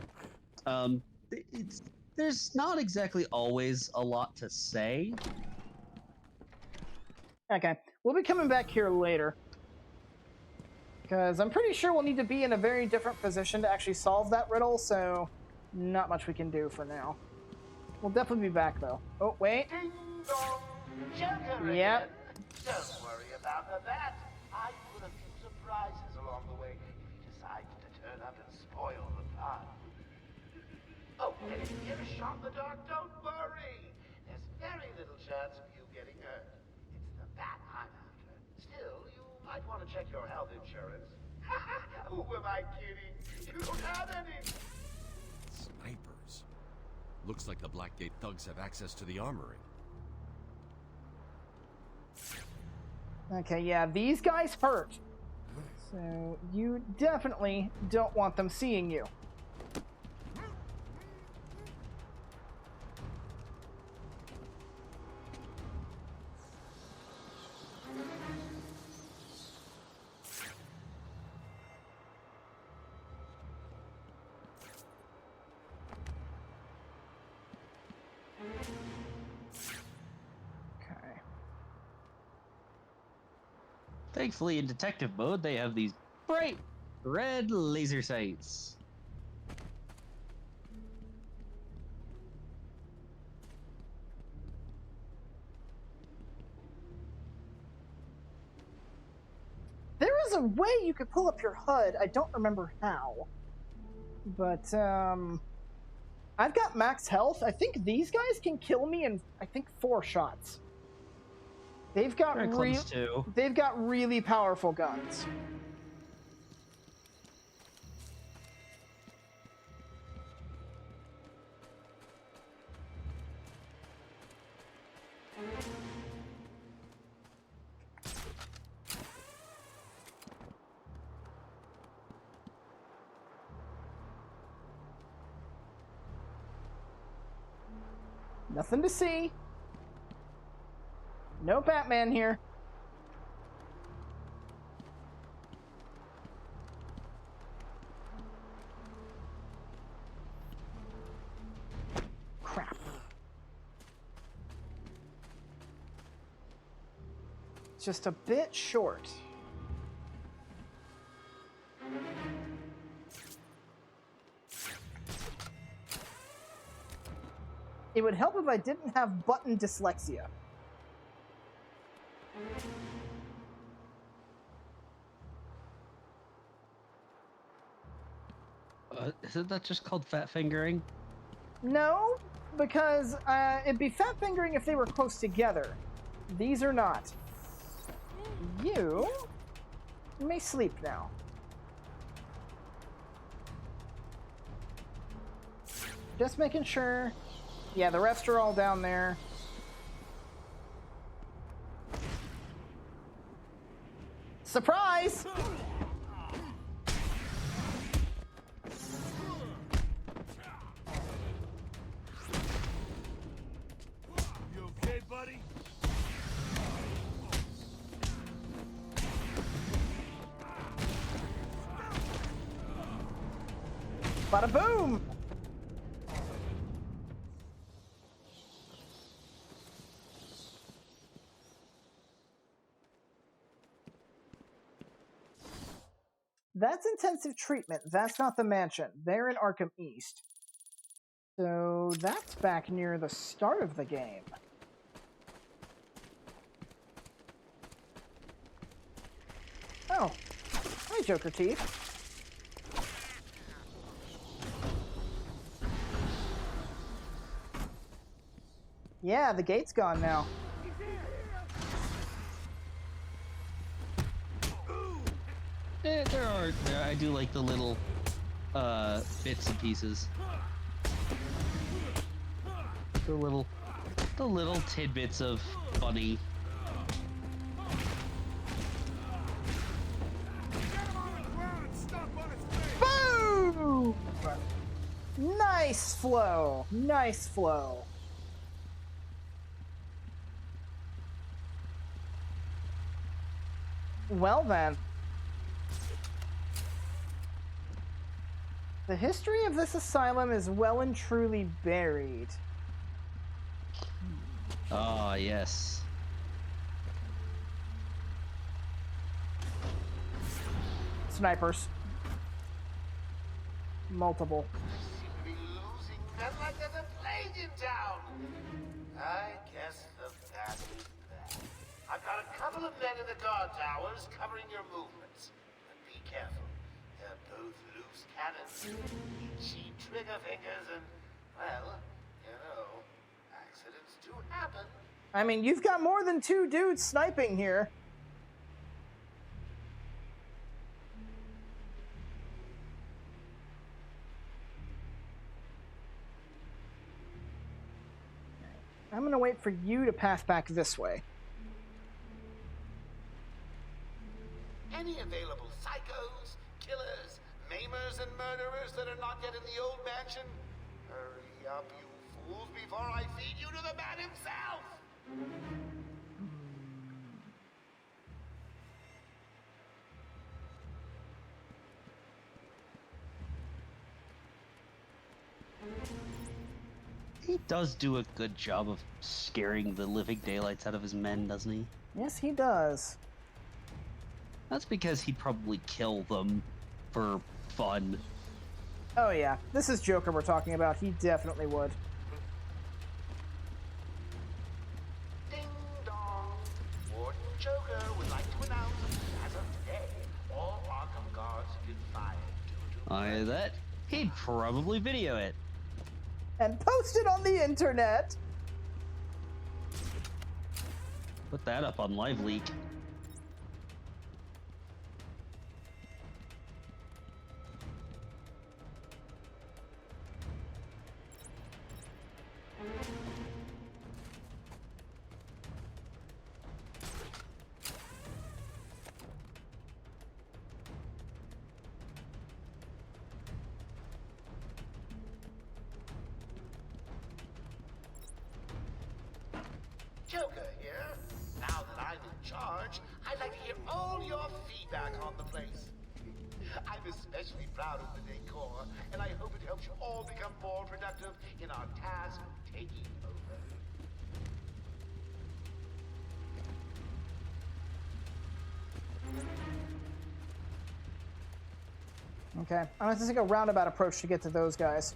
there's not exactly always a lot to say. Okay, we'll be coming back here later. Because I'm pretty sure we'll need to be in a very different position to actually solve that riddle, so not much we can do for now. We'll definitely be back, though. Oh, wait. Ding dong, Joker Yep. again. Don't worry about the bat. I put a few surprises along the way if he decides to turn up and spoil the fun. Oh, and if you get a shot in the dark, don't worry. There's very little chance of you getting hurt. It's the bat I'm after. Still, you might want to check your health insurance. Who am I kidding? You don't have any. Snipers. Looks like the Blackgate thugs have access to the armory. Okay, yeah, these guys hurt. So you definitely don't want them seeing you. Thankfully, in detective mode, they have these bright red laser sights. There is a way you could pull up your HUD. I don't remember how. But, I've got max health. I think these guys can kill me in, I think, 4 shots. They've got they've got really powerful guns. Nothing to see. No Batman here. Crap. Just a bit short. It would help if I didn't have button dyslexia. Isn't that just called fat fingering? No, because it'd be fat fingering if they were close together. These are not. You may sleep now. Just making sure. Yeah, the rest are all down there. Surprise! You okay, buddy? Bada boom! That's intensive treatment. That's not the mansion. They're in Arkham East. So that's back near the start of the game. Oh. Hi, Joker Teeth. Yeah, the gate's gone now. I do like the little bits and pieces. The little tidbits of funny. Boom! Nice flow. Nice flow. Well then. The history of this asylum is well and truly buried. Ah, yes. Snipers. Multiple. Seem to be losing men like there's a plague in town. I guess the bat is back. I've got a couple of men in the guard towers covering your movements. But be careful. They're both loose cannons. Itchy trigger fingers and, well, you know, accidents do happen. I mean, you've got more than 2 dudes sniping here. I'm gonna wait for you to pass back this way. Any available psychos, killers, maimers, and murderers that are not yet in the old mansion? Hurry up, you fools, before I feed you to the man himself! He does do a good job of scaring the living daylights out of his men, doesn't he? Yes, he does. That's because he'd probably kill them for fun. Oh yeah, this is Joker we're talking about. He definitely would. Ding dong! Warden Joker would like to announce, as of today, all Arkham guards have been fired due to... That he'd probably video it. And post it on the internet! Put that up on Live Leak. Joker here. Now that I'm in charge, I'd like to hear all your feedback on the place. I'm especially proud of the decor, and I hope it helps you all become more productive in our task of taking over. Okay, I'm gonna have to take a roundabout approach to get to those guys.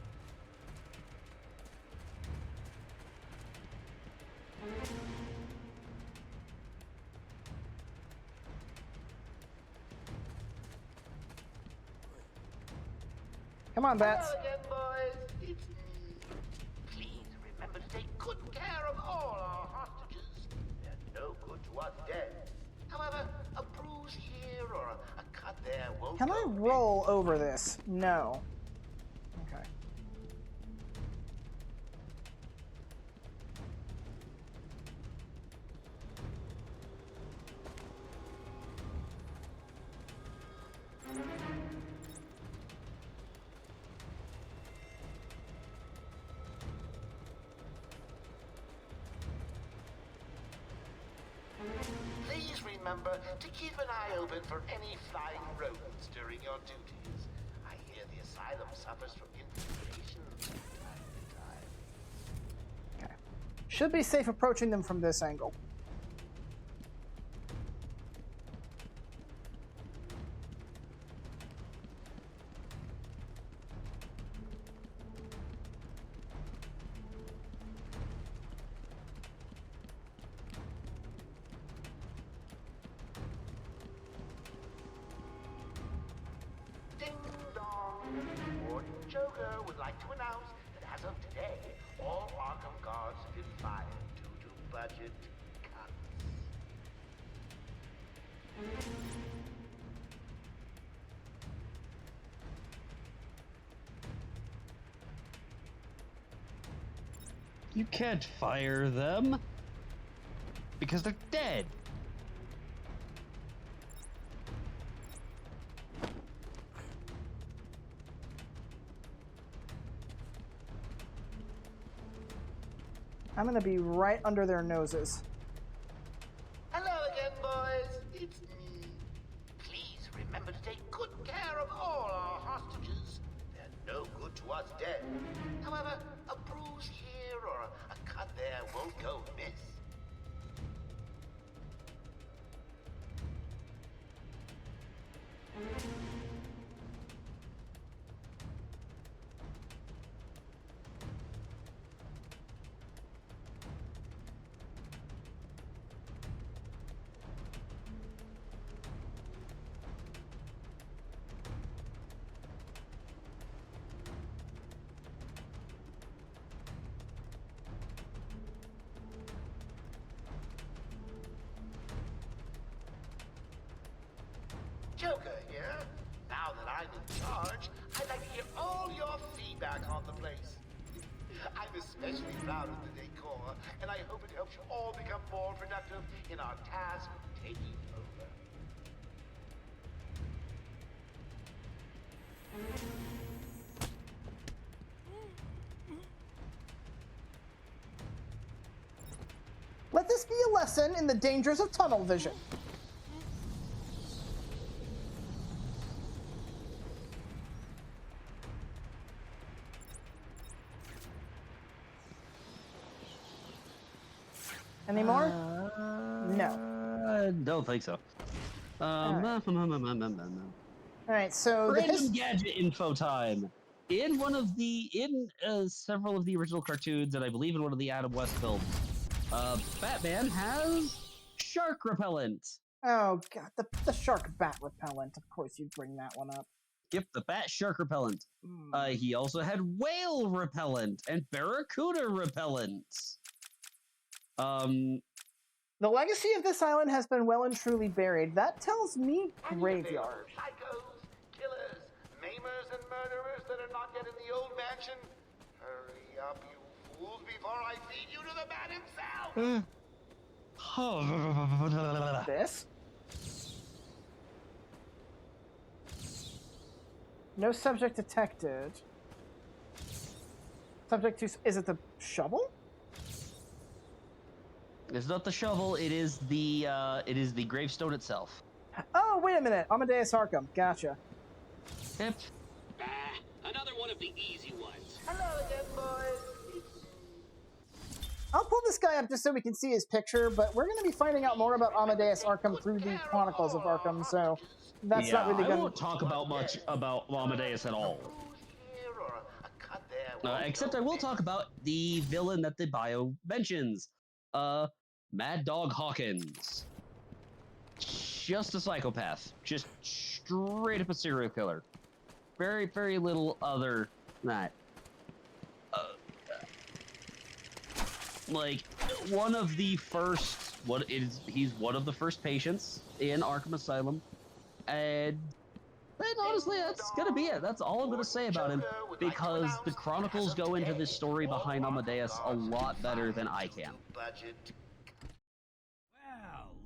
Come on, Bats. Hello again, boys. It's me. Please remember to take good care of all our hostages. They're no good to us dead. However, a bruise here or a cut there won't Can I roll over this? No. Okay. Please remember to keep an eye open for any flying rodents during your duties. I hear the asylum suffers from infestation from time to time. Okay. Should be safe approaching them from this angle. Ding dong! Warden Joker would like to announce that as of today, all Arkham guards have been fired due to budget cuts. You can't fire them. Because they're dead. I'm gonna be right under their noses. Hello again, boys. It's me. Please remember to take good care of all our hostages. They're no good to us dead. However, a bruise here or a cut there won't go amiss. Joker here. Now that I'm in charge, I'd like to hear all your feedback on the place. I'm especially proud of the decor, and I hope it helps you all become more productive in our task of taking over. Let this be a lesson in the dangers of tunnel vision. Any more? No. Don't think so. All right, so random gadget info time. In several of the original cartoons, and I believe in one of the Adam West films, Batman has shark repellent. Oh god, the shark bat repellent. Of course you'd bring that one up. Yep, the bat shark repellent. He also had whale repellent and barracuda repellent. The legacy of this island has been well and truly buried. That tells me graveyard. Psychos, killers, maimers, and murderers that are not yet in the old mansion. Hurry up, you fools, before I feed you to the bat himself! This? No subject detected. Subject to... Is it the shovel? It's not the shovel, it is the gravestone itself. Oh, wait a minute. Amadeus Arkham. Gotcha. Yep. Another one of the easy ones. Hello again, boys. I'll pull this guy up just so we can see his picture, but we're going to be finding out more about Amadeus Arkham through the Chronicles of Arkham, so that's not really going to... I won't talk about much about Amadeus at all. Except I will talk about the villain that the bio mentions. Mad Dog Hawkins. Just a psychopath. Just straight up a serial killer. Very, very little other than that. Like, one of the first... He's one of the first patients in Arkham Asylum. And honestly, that's gonna be it. That's all I'm gonna say about him. Because the Chronicles go into this story behind Amadeus a lot better than I can. Well,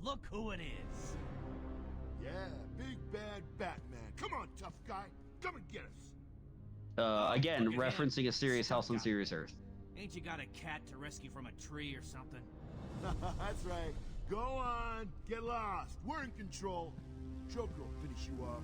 look who it is. Yeah, big bad Batman. Come on, tough guy. Come and get us. Again, referencing a serious house on Serious Earth. Ain't you got a cat to rescue from a tree or something? That's right. Go on, get lost. We're in control. Joker will finish you off.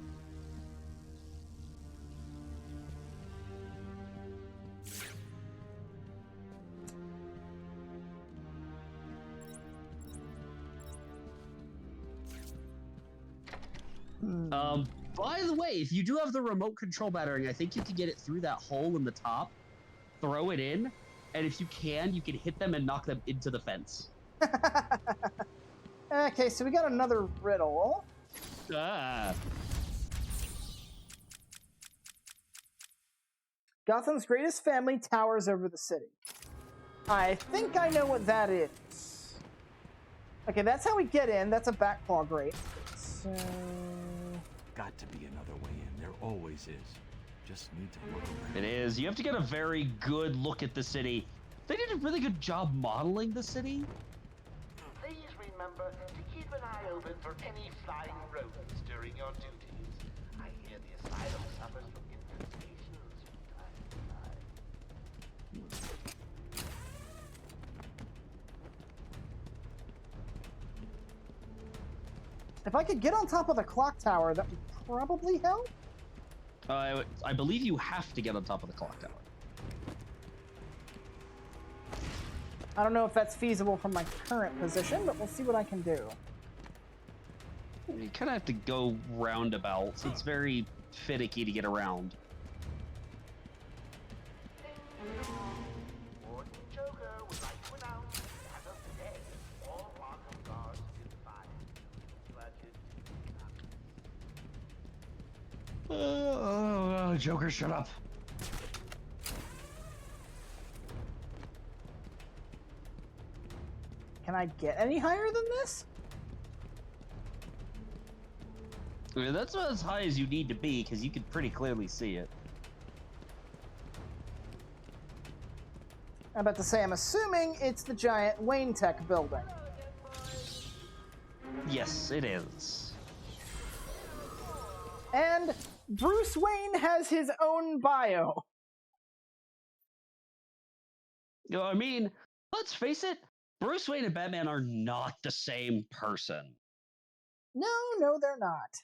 By the way, if you do have the remote control battering, I think you can get it through that hole in the top, throw it in, and if you can hit them and knock them into the fence. Okay, so we got another riddle. Gotham's greatest family towers over the city. I think I know what that is. Okay, that's how we get in. That's a back claw grate. So... Got to be another way in. There always is. Just need to look around. It is. You have to get a very good look at the city They did a really good job modeling the city. Please remember to keep an eye open for any flying rodents during your duties. I hear the asylum suffers from infestations from time to time. If I could get on top of the clock tower, that would probably help. I believe you have to get on top of the clock tower. I don't know if that's feasible from my current position, but we'll see what I can do. You kind of have to go roundabouts. It's very finicky to get around. Warden Joker would like to announce that as of today, all Arkham guards have been fired. Joker, shut up. Can I get any higher than this? I mean, that's about as high as you need to be, because you can pretty clearly see it. I'm about to say, I'm assuming it's the giant Wayne Tech building. Yes, it is. And Bruce Wayne has his own bio. You know, I mean, let's face it, Bruce Wayne and Batman are not the same person. No, they're not.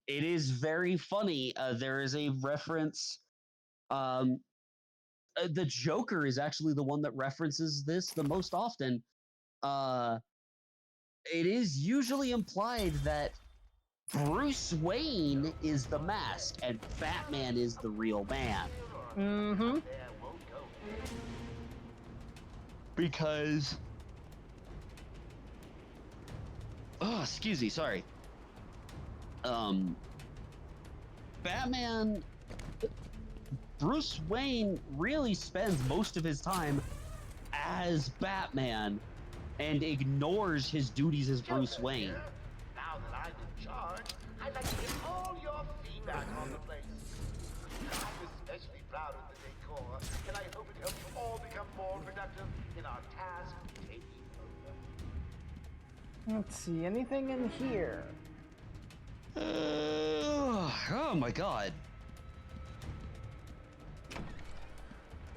It is very funny. There is a reference. The Joker is actually the one that references this the most often. It is usually implied that Bruce Wayne is the mask and Batman is the real man. Mm-hmm. Because... Oh, excuse me, sorry. Batman... Bruce Wayne really spends most of his time as Batman and ignores his duties as Bruce Wayne. Now that I'm in charge, I'd like to get all your feedback on the place. I'm especially proud of the decor, and I hope it helps you all become more productive in our task of taking over. Let's see, anything in here? Oh my god.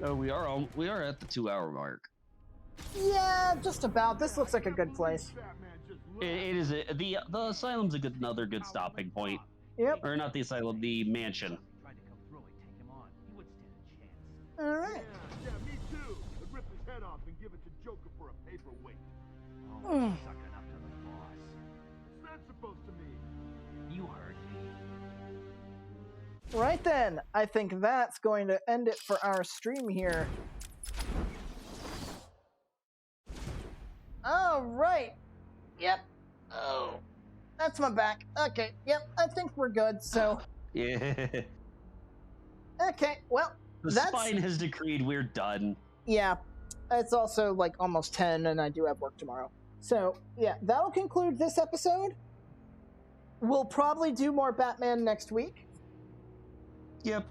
Oh, we are at the 2-hour mark. Yeah, just about. This looks like a good place. It is the asylum's another good stopping point. Yep. Or not the asylum, the mansion. All right. Yeah, me too. I'd rip his head off and give it to Joker for a paperweight. Mm. Sucking up to the boss. What's that supposed to mean? You heard me. Right then, I think that's going to end it for our stream here. All right. Yep. Oh, that's my back. Okay. Yep. I think we're good. So. Yeah. Okay. Well, The spine has decreed we're done. Yeah. It's also like almost 10, and I do have work tomorrow. So yeah, that'll conclude this episode. We'll probably do more Batman next week. Yep.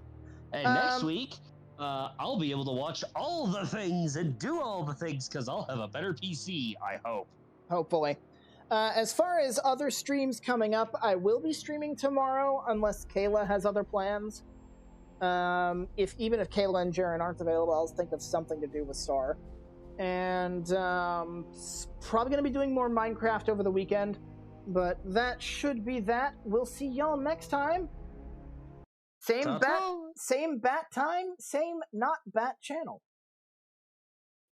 And next week, I'll be able to watch all the things and do all the things because I'll have a better PC, I hope. Hopefully. As far as other streams coming up, I will be streaming tomorrow unless Kayla has other plans. Even if Kayla and Jaren aren't available, I'll think of something to do with Star. And probably going to be doing more Minecraft over the weekend. But that should be that. We'll see y'all next time. Same bat time, same not bat channel.